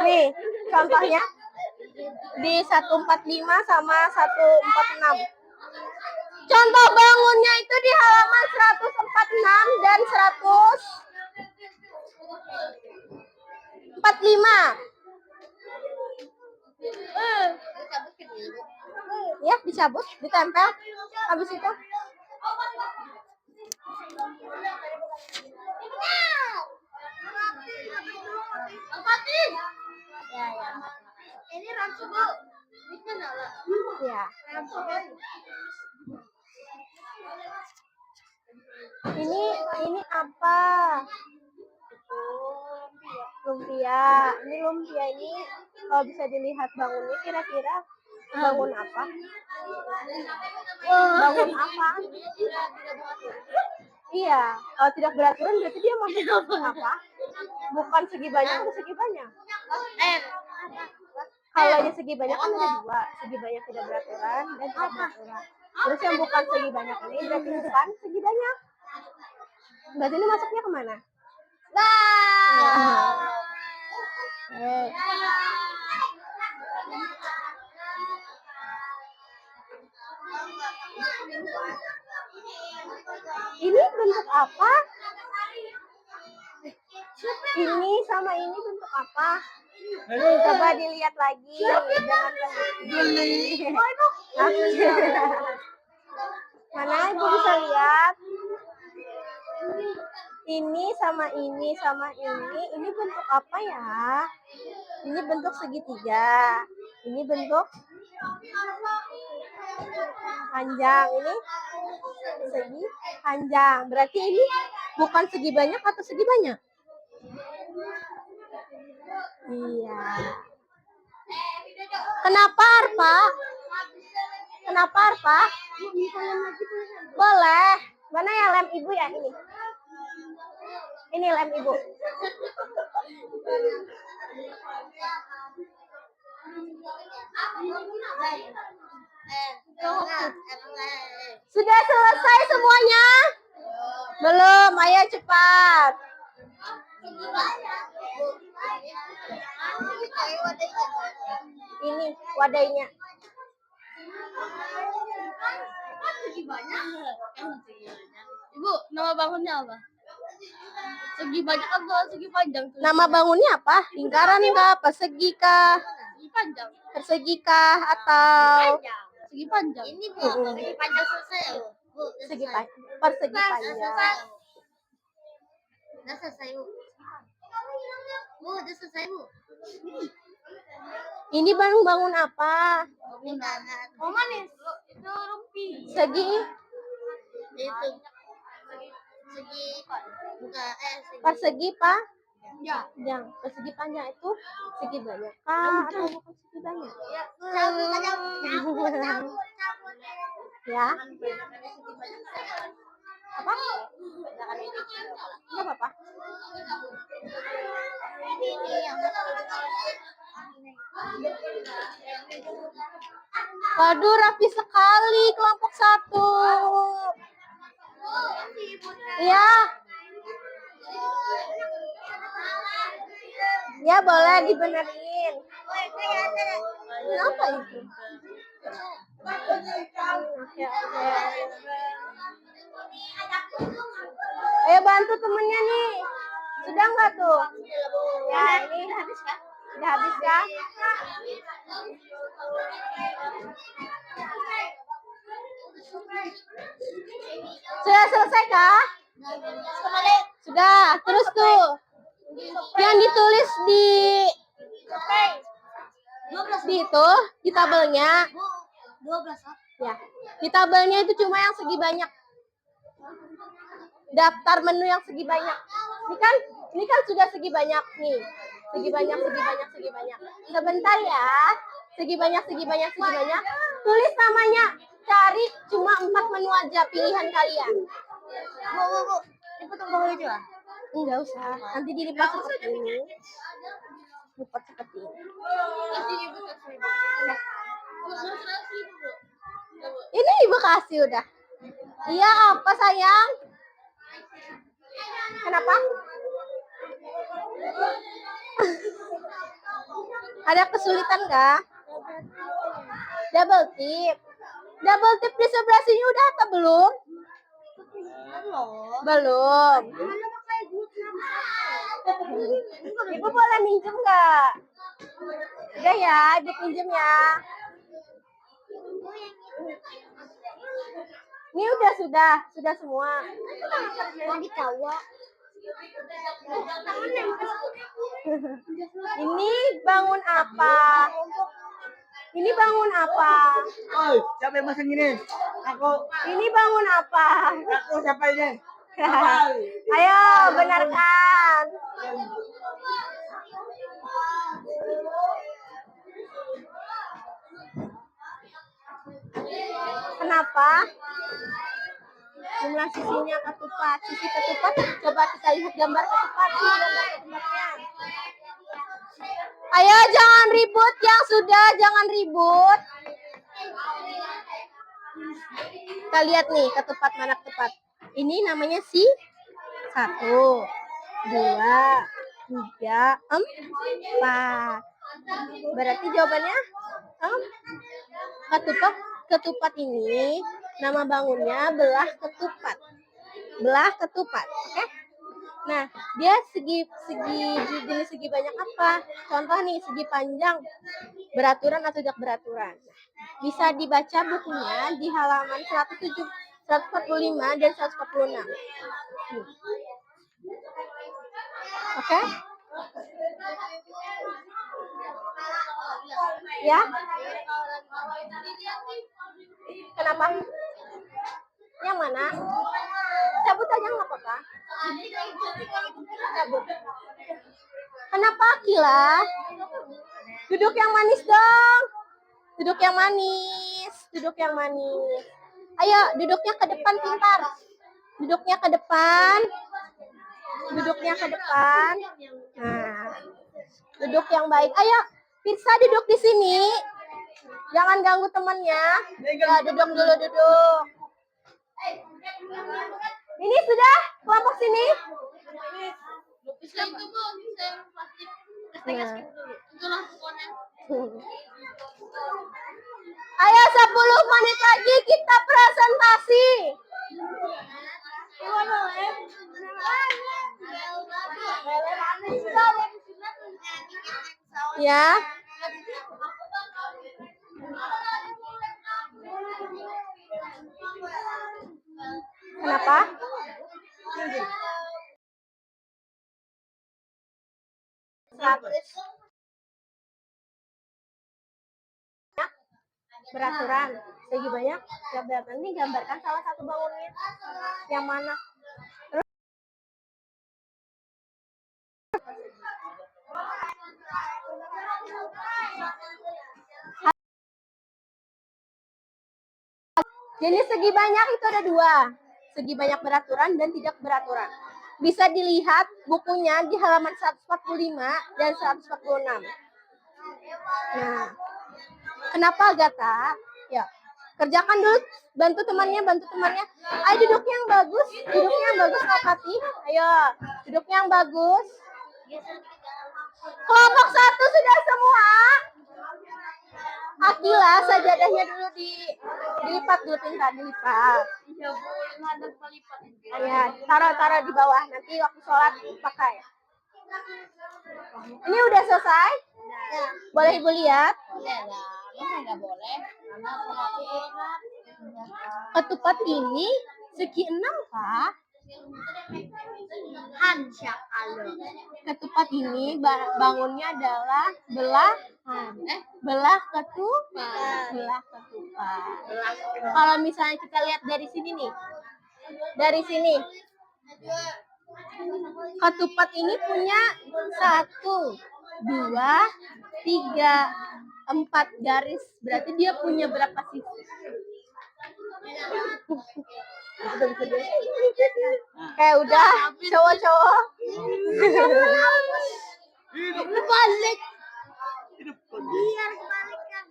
[SPEAKER 1] Nih contohnya di 145 sama 146. Contoh bangunnya itu di halaman 146 dan 145. Ya, dicabut, ditempel. Habis itu
[SPEAKER 3] Ini ramsu, Bu. Ini nyala.
[SPEAKER 1] ya. Ini apa? Lumpia. Ini lumpia ini kalau bisa dilihat bangunnya kira-kira bangun apa? Bangun apa? Iya, kalau tidak beraturan berarti dia masuk apa? Bukan segi banyak atau segi banyak? Kalau yang segi banyak kan ada dua, segi banyak tidak beraturan dan tidak beraturan. Terus yang bukan segi banyak ini berarti bukan segi banyak. Berarti ini masuknya kemana? Ini bentuk apa? Ini sama ini bentuk apa? Coba dilihat lagi. Jangan Oke. Mana ibu bisa lihat? Ini sama ini sama ini bentuk apa ya? Ini bentuk segitiga. Ini bentuk panjang. Ini segi panjang. Berarti ini bukan segi banyak atau segi banyak? Iya. Kenapa Arpa? Kenapa Arpa? Boleh. Mana ya lem ibu ya ini? Ini lem ibu. Sudah selesai semuanya? Belum, ayo cepat. Ini wadahnya.
[SPEAKER 3] Ibu, nama bangunnya apa? Segi banyak atau segi panjang?
[SPEAKER 1] Nama bangunnya apa? Lingkaran kah? Persegi kah?
[SPEAKER 3] Segi panjang.
[SPEAKER 1] Persegi kah? Atau
[SPEAKER 3] Segi panjang.
[SPEAKER 2] Ini Bu, segi panjang selesai ya, Bu? Bu, udah
[SPEAKER 1] segi
[SPEAKER 2] selesai.
[SPEAKER 1] persegi panjang?
[SPEAKER 2] Udah selesai, Bu. Bu, udah selesai, Bu.
[SPEAKER 1] Ini bangun apa?
[SPEAKER 2] Lingkaran.
[SPEAKER 3] Oh manis. Itu rumpi.
[SPEAKER 1] Segi
[SPEAKER 2] Itu. Segi buka segi.
[SPEAKER 1] persegi pak?
[SPEAKER 3] Ya.
[SPEAKER 1] Yang persegi panjang itu segi banyak kah? Atau bukan segi banyak?
[SPEAKER 2] Cabut aja, cabut.
[SPEAKER 1] Ya? Apa? Enggak apa-apa.
[SPEAKER 2] Ini yang
[SPEAKER 1] Waduh, rapi sekali kelompok 1. Ya. Ya boleh dibenerin. Kenapa itu? Oke. Ayo bantu temennya nih. Sudah nggak tuh? Ya ini habis kah? Udah habis kah? Sudah selesai kah? Sudah. Terus tuh yang ditulis di itu di tabelnya.
[SPEAKER 2] 12.
[SPEAKER 1] Ya, di tabelnya itu cuma yang segi banyak. Daftar menu yang segi banyak. Ini kan sudah segi banyak nih. Segi banyak. Sebentar ya. Segi banyak. Tulis namanya. Cari cuma 4 menu aja pilihan kalian.
[SPEAKER 2] Bu. Ini potong bawah itu ah?
[SPEAKER 1] Enggak usah. Nanti dilipat seperti ini. Lipat seperti ini. Ya. Ini ibu kasih udah. Iya apa sayang? Kenapa? Ada kesulitan nggak? Double tip. Double tip di sebelah sini udah atau belum? Belum. Ibu boleh minjem nggak? Udah ya, ibu pinjem ya. Ini sudah semua.
[SPEAKER 2] Mau ditawa.
[SPEAKER 1] Ini bangun apa? Ini bangun apa?
[SPEAKER 4] Oi, siapa yang masang gini? Aku.
[SPEAKER 1] Ini bangun apa?
[SPEAKER 4] Aku siapa ini?
[SPEAKER 1] Ayo, benarkan. Kenapa? Jumlah sisinya ketupat. Sisi ketupat, coba kita lihat gambar ketupat. Gambar ketupatnya. Ayo, jangan ribut. Yang sudah, jangan ribut. Kita lihat nih, ketupat mana ketupat. Ini namanya si 1, 2, 3, 4. Berarti jawabannya ketupat ini nama bangunnya belah ketupat. Belah ketupat, oke? Nah, dia jenis segi banyak apa? Contoh nih, segi panjang beraturan atau tidak beraturan. Bisa dibaca bukunya di halaman 145 dan 146. Oke? Ya? Kenapa? Yang mana? Cabut aja nggak apa-apa. Cabut. Kenapa Akila? Duduk yang manis dong. Duduk yang manis. Duduk yang manis. Ayo, duduknya ke depan pintar. Duduknya ke depan. Duduknya ke depan. Nah, duduk yang baik. Ayo, Pirsa duduk di sini. Jangan ganggu temannya. Ya, duduk dulu, duduk. Ini sudah kelompok sini.
[SPEAKER 3] Bisa itu Bu, bisa yang plastik.
[SPEAKER 1] Nah.
[SPEAKER 3] Itulah pokoknya.
[SPEAKER 1] Ayo 10 menit lagi kita presentasi. Ya. Kenapa? Beraturan. Segi banyak. Ya beraturan. Ini gambarkan salah satu bangunnya. Yang mana? Terus jenis segi banyak itu ada dua. Segi banyak beraturan dan tidak beraturan. Bisa dilihat bukunya di halaman 145 dan 146. Nah, kenapa Agatha? Ya, kerjakan dulu, bantu temannya. Ayo duduknya yang bagus, Hati. Ayo, duduknya yang bagus. Kelompok 1 sudah semua. Akila, sajadahnya dulu dilipat dulu, pintar dilipat. Ya, taruh di bawah. Nanti waktu sholat pakai. Ini udah selesai? Ya. Boleh Ibu lihat?
[SPEAKER 3] Boleh lah, masa nggak boleh? Karena
[SPEAKER 1] Ketupat ini segi 6, Pak.
[SPEAKER 3] Hansya Allah.
[SPEAKER 1] Ketupat ini bangunnya adalah belah ketupat. Kalau misalnya kita lihat dari sini nih. Dari sini. Ketupat ini punya 1, 2, 3, 4 garis. Berarti dia punya berapa sisi? Kayak udah cowok-cowok.
[SPEAKER 3] Balik.
[SPEAKER 2] Biar kebalikan.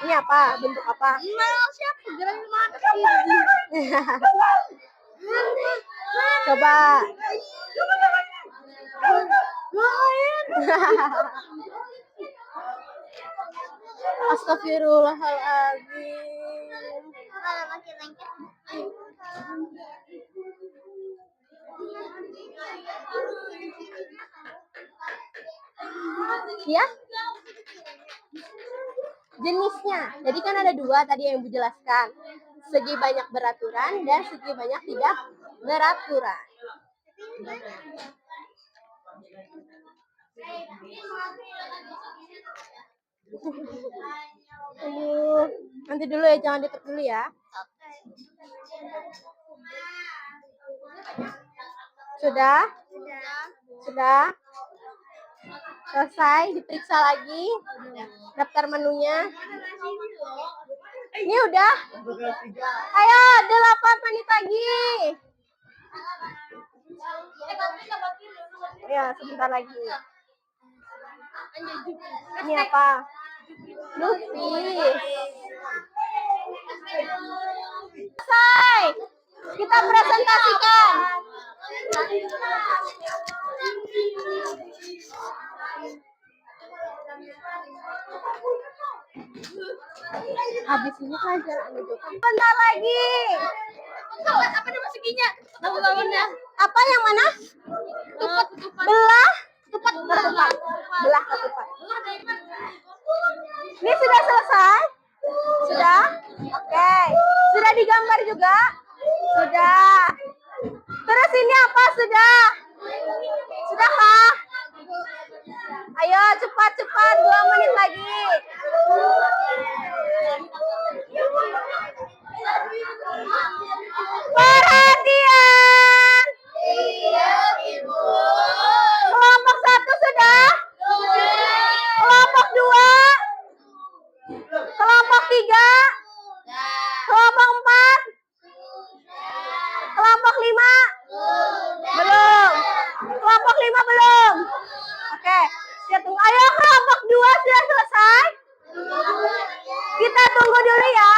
[SPEAKER 1] Ini apa? Bentuk apa?
[SPEAKER 3] Siapa gerak mana?
[SPEAKER 1] Coba. Astagfirullahaladzim.
[SPEAKER 2] Kalau makin lengket.
[SPEAKER 1] Ya? Jenisnya. Jadi kan ada 2 tadi yang Ibu jelaskan. Segi banyak beraturan dan segi banyak tidak beraturan. Nanti dulu ya, jangan ditutup dulu ya. Sudah? Selesai, diperiksa lagi daftar menunya. Ini udah. Ayo, 8 menit lagi. Ya, sebentar lagi. Ini apa? Lupis. Selesai. Kita presentasikan. Habis ini pelajaran itu. Bentar lagi.
[SPEAKER 3] Apa nama seginya? Tahu lawannya.
[SPEAKER 1] Apa yang mana?
[SPEAKER 3] Ketupat.
[SPEAKER 1] Belah. Ketupat. Belah ketupat. Ini sudah selesai? Sudah? Oke. Sudah digambar juga? Sudah. Terus ini apa? Sudah? Sudah kah? Ayo cepat-cepat 2 menit lagi. Perhatian. Kelompok 1 sudah? Kelompok 2? Kelompok 3? Kelompok 4? Kelompok 5? Belum. Kelompok 5 belum. Oke, kita tunggu. Ayo kelompok 2 sudah selesai? Kita tunggu dulu ya.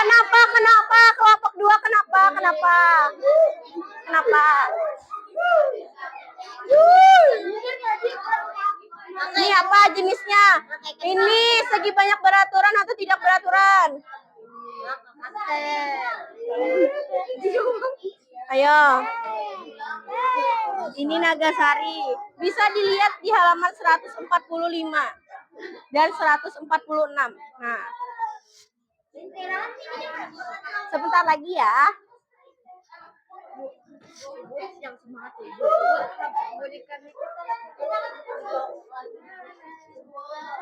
[SPEAKER 1] Kenapa? Kelompok 2 kenapa? Ini apa jenisnya? Ini segi banyak beraturan atau tidak beraturan? Ayo. Ini Nagasari. Bisa dilihat di halaman 145 dan 146. Nah. Sebentar lagi ya.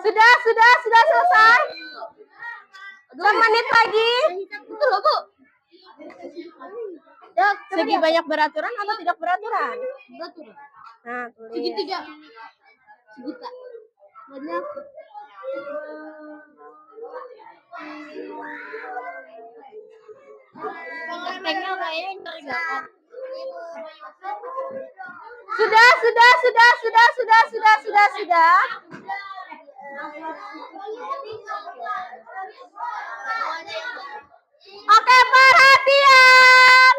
[SPEAKER 1] Sudah selesai? 2 menit lagi. Betul loh, Bu. Segi banyak beraturan atau tidak beraturan?
[SPEAKER 3] Beraturan.
[SPEAKER 1] Nah, tulis.
[SPEAKER 3] Segitiga. Segita. Banyak. Tekniknya kayaknya intergakan.
[SPEAKER 1] Sudah. Oke, perhatian.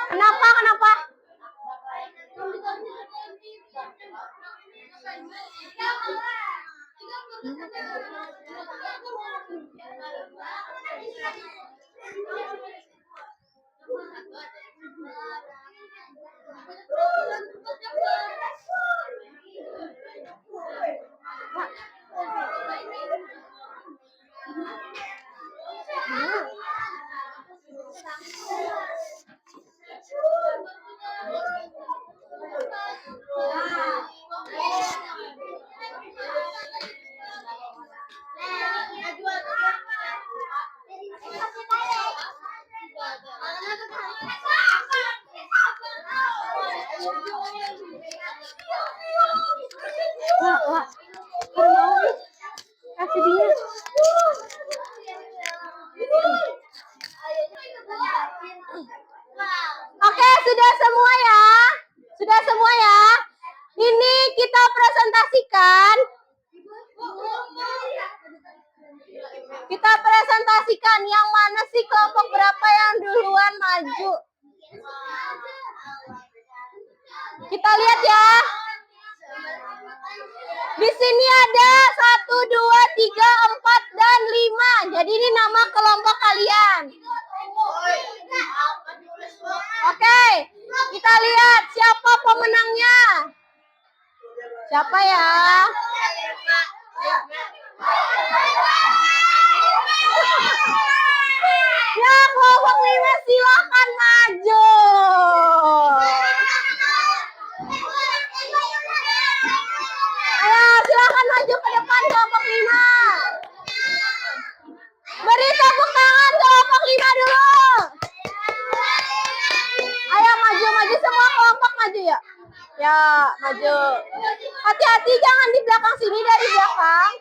[SPEAKER 1] Kenapa? Wah. Kasih dia. Oke, sudah semua ya. Ini kita presentasikan. Yang mana sih kelompok berapa yang duluan maju? Kita lihat ya. Di sini ada 1, 2, 3, 4, dan 5. Jadi ini nama kelompok kalian. Oke, kita lihat siapa pemenangnya. Siapa ya? Ya, kelompok 5 silakan maju. Ayo, silakan maju ke depan kelompok 5. Beri tepuk tangan kelompok 5 dulu. Ayo maju semua kelompok maju ya. Ya, maju. Hati-hati jangan di belakang sini, dari belakang.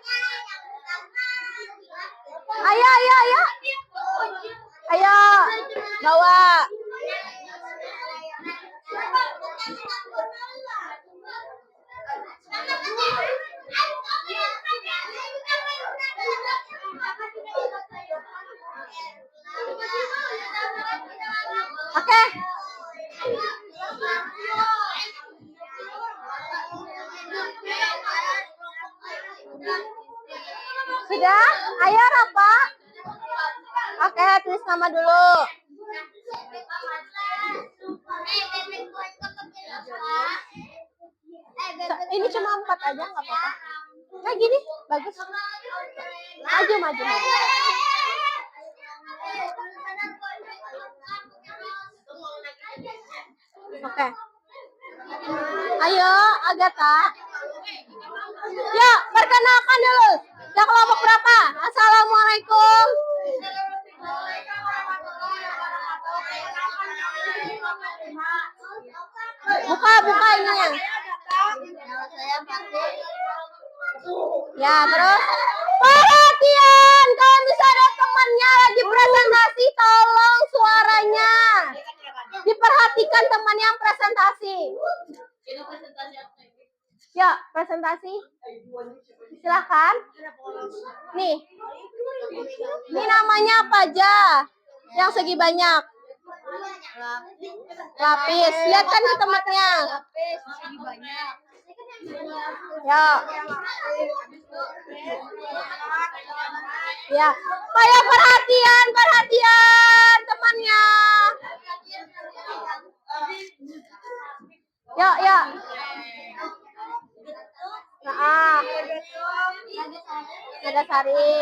[SPEAKER 1] Ayo, ayo, ayo. Ayo, bawa. Oke. Sudah? Ayo, Rafa. Oke, tulis nama dulu. Ini cuma 4 aja, nggak apa-apa. Nah, gini, bagus. Maju, maju, maju. Oke. Ayo, Agatha. Ya, perkenalkan dulu. Ya, kelompok berapa? Assalamualaikum. Buka ininya. Ya, terus perhatian, kalau misalnya ada temannya lagi presentasi, tolong suaranya diperhatikan teman yang presentasi. Ya, presentasi. Silakan. Nih. Ini namanya apa aja? Yang segi banyak. Lapis. Lihat kan ke temannya. Ya. Ya. Ayo perhatian temannya. Yuk. Nah, ada Sari.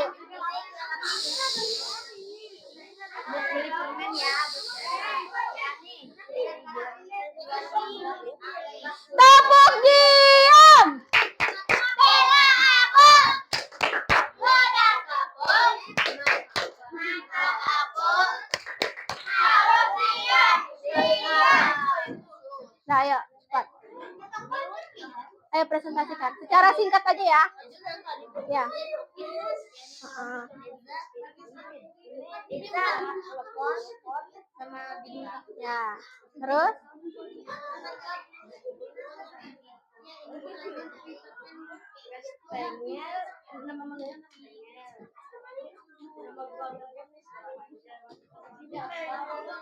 [SPEAKER 1] Tepuk diam. Nah, ayo, cepat. Ayo presentasikan. Secara singkat aja ya. Ya. Ya. Terus?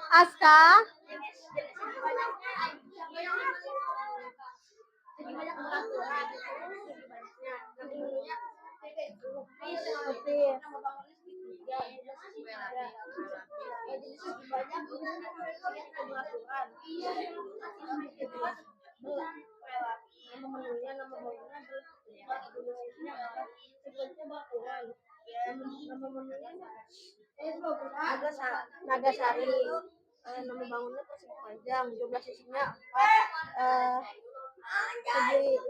[SPEAKER 1] Aska. Nagasari. Nama bangunnya Persib Panjang, jumlah sisinya 4. Segi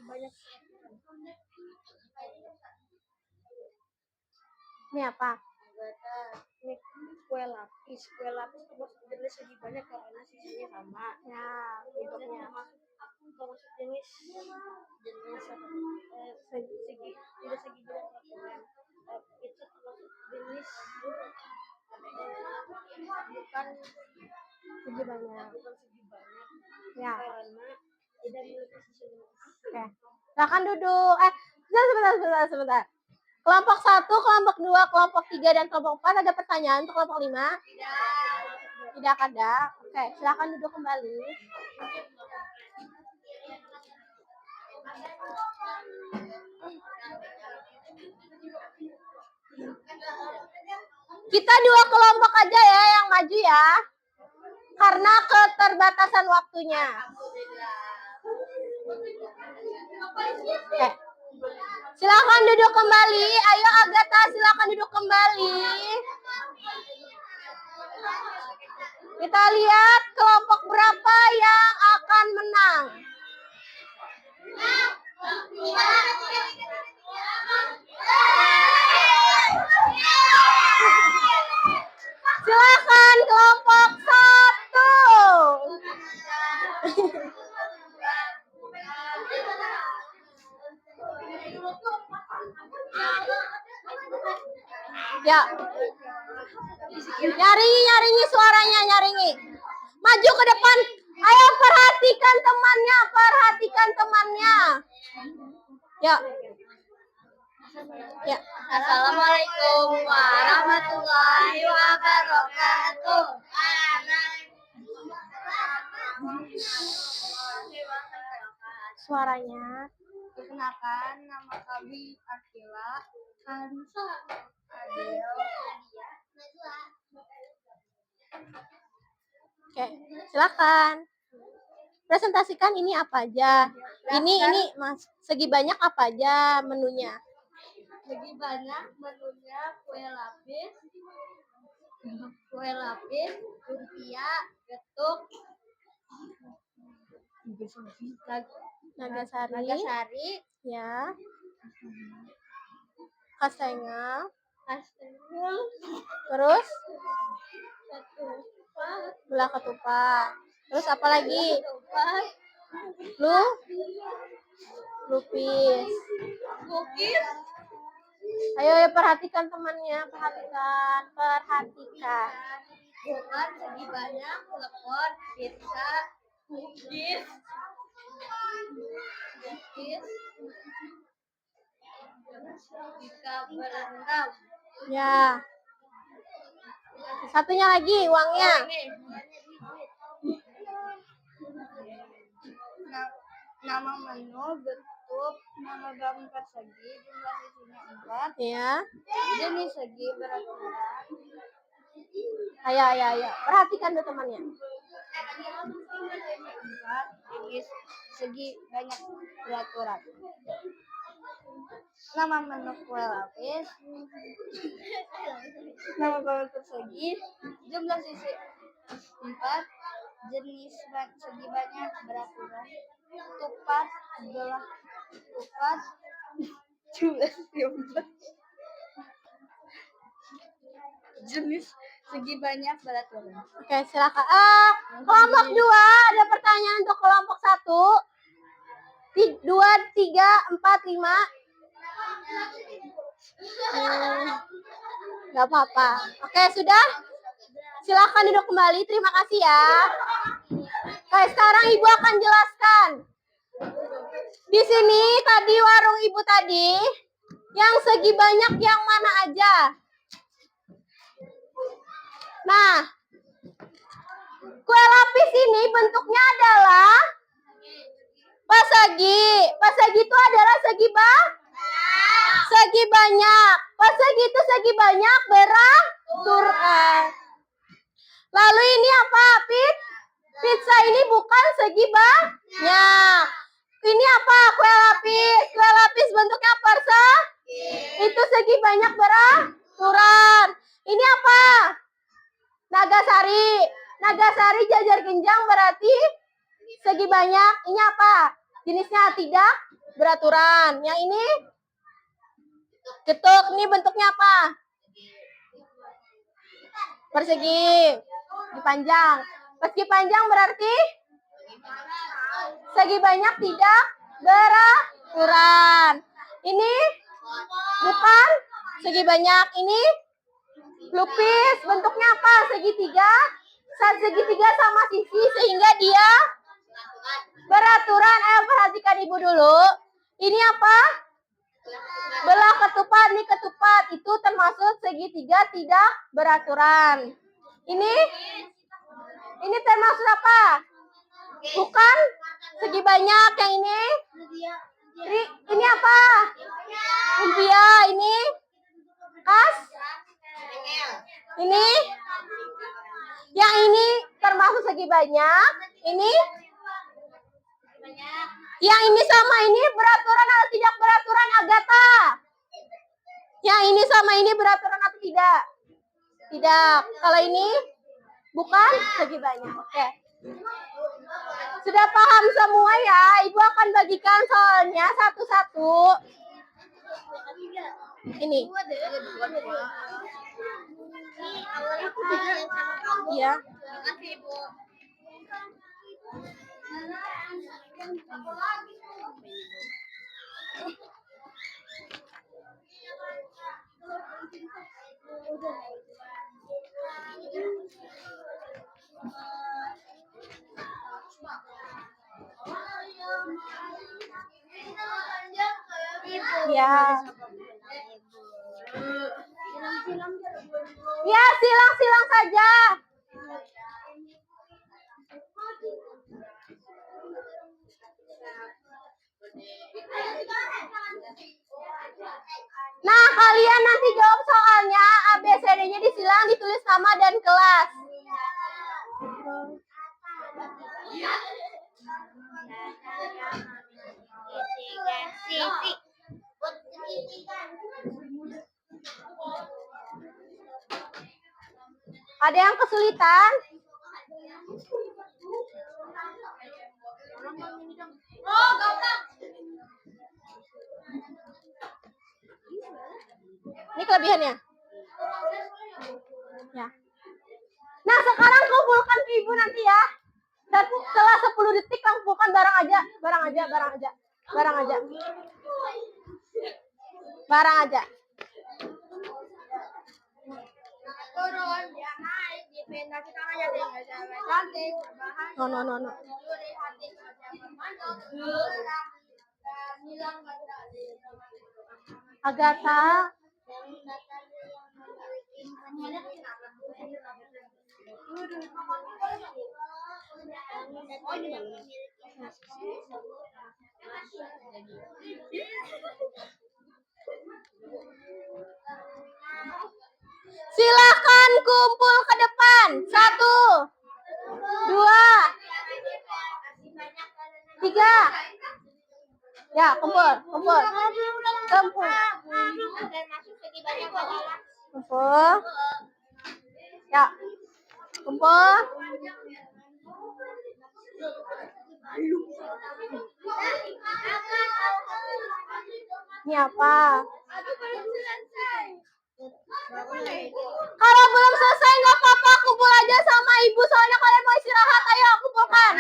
[SPEAKER 1] banyak. Ini apa? Ini kue lapis termasuk jenis segi banyak karena sisinya sama. Ya, bentuknya termasuk jenis segi tidak segi banyak lakukan. Itu termasuk jenis bukan segi banyak. Ya. Karena tidak memiliki sisi. Oke. Silakan duduk. Sebentar. Kelompok 1, kelompok 2, kelompok 3, dan kelompok 4 ada pertanyaan untuk kelompok 5? Tidak ada. Oke, silakan duduk kembali. Kita 2 kelompok aja ya yang maju ya. Karena keterbatasan waktunya. Oke. Silakan duduk kembali. Ayo Agatha, silakan duduk kembali. Kita lihat kelompok berapa yang akan menang. Silakan kelompok 1. Ya. Nyaringi suaranya, nyaringi. Maju ke depan. Ayo perhatikan temannya, Ya. Ya.
[SPEAKER 3] Assalamualaikum warahmatullahi wabarakatuh.
[SPEAKER 1] Suaranya.
[SPEAKER 3] Perkenalkan, nama kami Akila, Hansa, Adel,
[SPEAKER 1] Oke, silakan. Presentasikan ini apa aja. Ini Mas, segi banyak apa aja menunya.
[SPEAKER 3] Lebih banyak menunya kue lapis, lumpia, getuk, nagasari,
[SPEAKER 1] Ya. Kastengel.
[SPEAKER 3] kastengel,
[SPEAKER 1] Terus
[SPEAKER 3] ketupat,
[SPEAKER 1] gula ketupat. Terus apa lagi?
[SPEAKER 3] ketupat,
[SPEAKER 1] Lupis.
[SPEAKER 3] cookies,
[SPEAKER 1] Ayo perhatikan temannya, perhatikan.
[SPEAKER 3] bukan segi banyak, telepon, pizza, cookies, jika berendam.
[SPEAKER 1] Ya. Satunya lagi uangnya.
[SPEAKER 3] Nama menu bentuk, nama gambar persegi, jumlah isinya 4,
[SPEAKER 1] Ya.
[SPEAKER 3] jenis segi beraturan,
[SPEAKER 1] Ayo. Perhatikan tuh temannya.
[SPEAKER 3] 4, jenis segi banyak beraturan. Nama menu kue lapis, nama gambar persegi, jumlah sisi 4, jenis segi banyak beraturan, tupat, gelas tupat, jumlah sisi 4, jenis segi banyak beraturan.
[SPEAKER 1] Oke, silakan. Kelompok 2 ada pertanyaan untuk kelompok 1. 2, 3, 4, 5. Gak apa-apa. Oke, sudah? Silakan duduk kembali. Terima kasih ya. Oke, sekarang Ibu akan jelaskan. Di sini tadi warung Ibu tadi, yang segi banyak yang mana aja? Nah, kue lapis ini bentuknya adalah persegi. Persegi itu adalah segi banyak. Persegi itu segi banyak beraturan. Lalu ini apa? Pizza ini bukan segi banyak. Ini apa? Kue lapis. Kue lapis bentuknya persegi. Itu segi banyak beraturan. Ini apa? Nagasari. Nagasari jajar genjang berarti segi banyak. Ini apa? Jenisnya tidak beraturan. Yang ini getuk. Ini bentuknya apa? Persegi. Dipanjang. Persegi panjang berarti segi banyak tidak beraturan. Ini bukan segi banyak. Ini lupis. Bentuknya apa? Segitiga. Segitiga sama sisi sehingga dia beraturan. Ayo perhatikan Ibu dulu. Ini apa? Belah ketupat. Ini ketupat. Itu termasuk segitiga tidak beraturan. Ini termasuk apa? Bukan segi banyak. Yang ini apa? Lumpia. Ini ini yang ini termasuk segi banyak. Ini yang ini sama ini beraturan atau tidak beraturan, Agatha? Yang ini sama ini beraturan atau tidak? Tidak. Kalau ini bukan segi banyak. Oke. Sudah paham semua ya? Ibu akan bagikan soalnya satu-satu. Ini. Iya. Ya. Ya, silang-silang saja. Nah, kalian nanti jawab soalnya ABCD-nya disilang, ditulis nama dan kelas. Ada yang kesulitan?
[SPEAKER 3] Oh, gampang.
[SPEAKER 1] Ini kelebihannya. Ya. Nah, sekarang kumpulkan ke ibu nanti ya. Dan setelah 10 detik kumpulkan barang aja. Barang aja.
[SPEAKER 3] Turun, dia naik, dipindah kita aja deh, cantik, berbahan.
[SPEAKER 1] No.
[SPEAKER 3] Curi hati
[SPEAKER 1] Agatha. Silakan kumpul ke depan. 1, 2, 3. Ya, kumpul. Kumpul. Ya. Kumpul. Ini apa? Kalau belum selesai nggak apa-apa, kumpul aja sama ibu soalnya kalian mau istirahat. Ayo kumpulkan.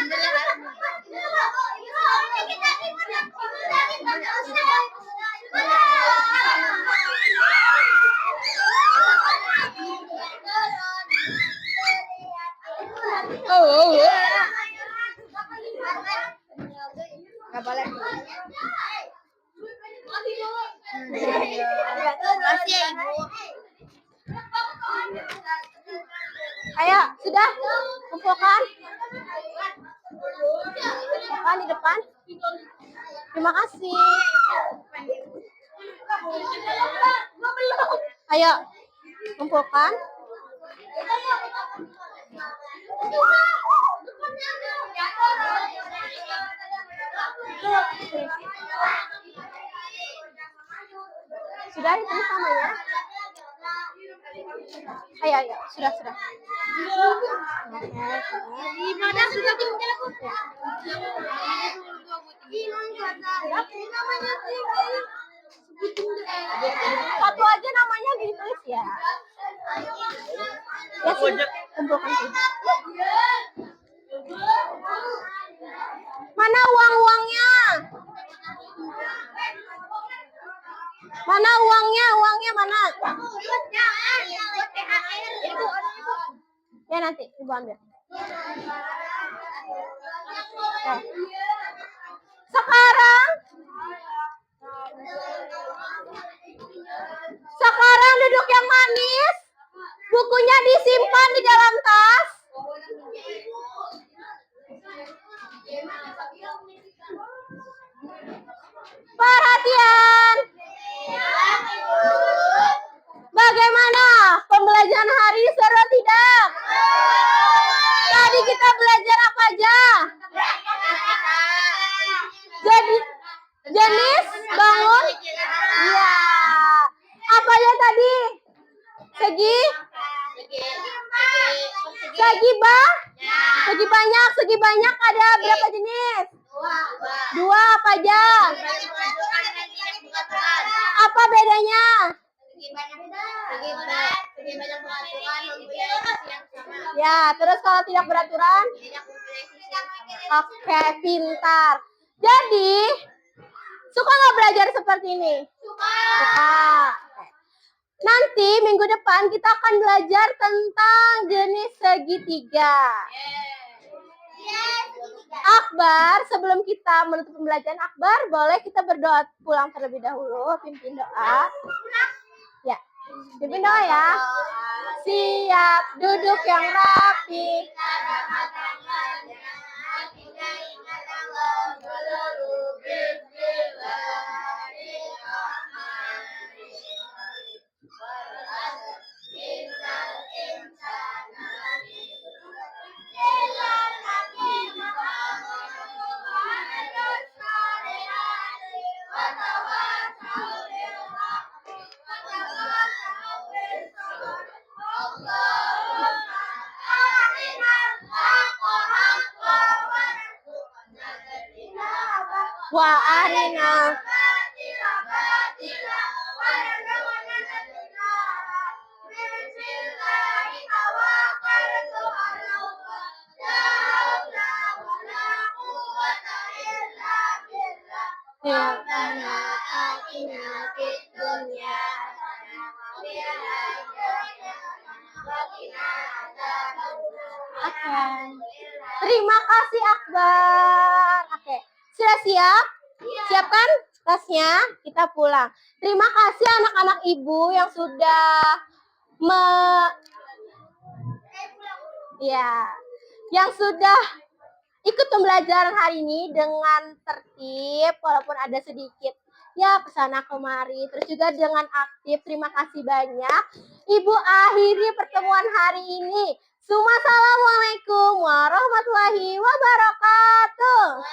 [SPEAKER 3] Nggak boleh.
[SPEAKER 2] Makasih ya, Ibu.
[SPEAKER 1] Ayo, sudah kumpulkan. Kumpulkan di depan. Terima kasih. Ayo, kumpulkan. Sudah ditulis namanya? Ayo, sudah.
[SPEAKER 3] Gimana sudah tinggal aku?
[SPEAKER 1] Satu aja namanya ditulis ya. Ya sih, kumpulkan sih. Mana uangnya? Mana uangnya? Uangnya mana? Ya nanti ibu ambil. Nah. Sekarang duduk yang manis. Bukunya disimpan di dalam tas. Perhatian. Bagaimana pembelajaran hari ini, seru tidak? Tadi kita belajar apa aja? Jadi jenis bangun. Ya. Apa aja tadi? Segi banyak ada berapa jenis? 2 apa aja? Apa bedanya? Ya, terus kalau tidak beraturan? Oke, pintar. Jadi, suka nggak belajar seperti ini? Suka. Nanti minggu depan kita akan belajar tentang jenis segitiga. Akbar, sebelum kita menutup pembelajaran Akbar, boleh kita berdoa pulang terlebih dahulu, pimpin doa. Ya, pimpin doa ya. Siap, duduk yang rapi. Wa arina. Oke. Terima kasih Akbar. Oke. Sudah siap? Siapkan tasnya, kita pulang. Terima kasih anak-anak ibu yang sudah yang sudah ikut pembelajaran hari ini dengan tertib, walaupun ada sedikit kesana kemari, terus juga dengan aktif. Terima kasih banyak. Ibu akhiri pertemuan hari ini. Assalamualaikum warahmatullahi wabarakatuh.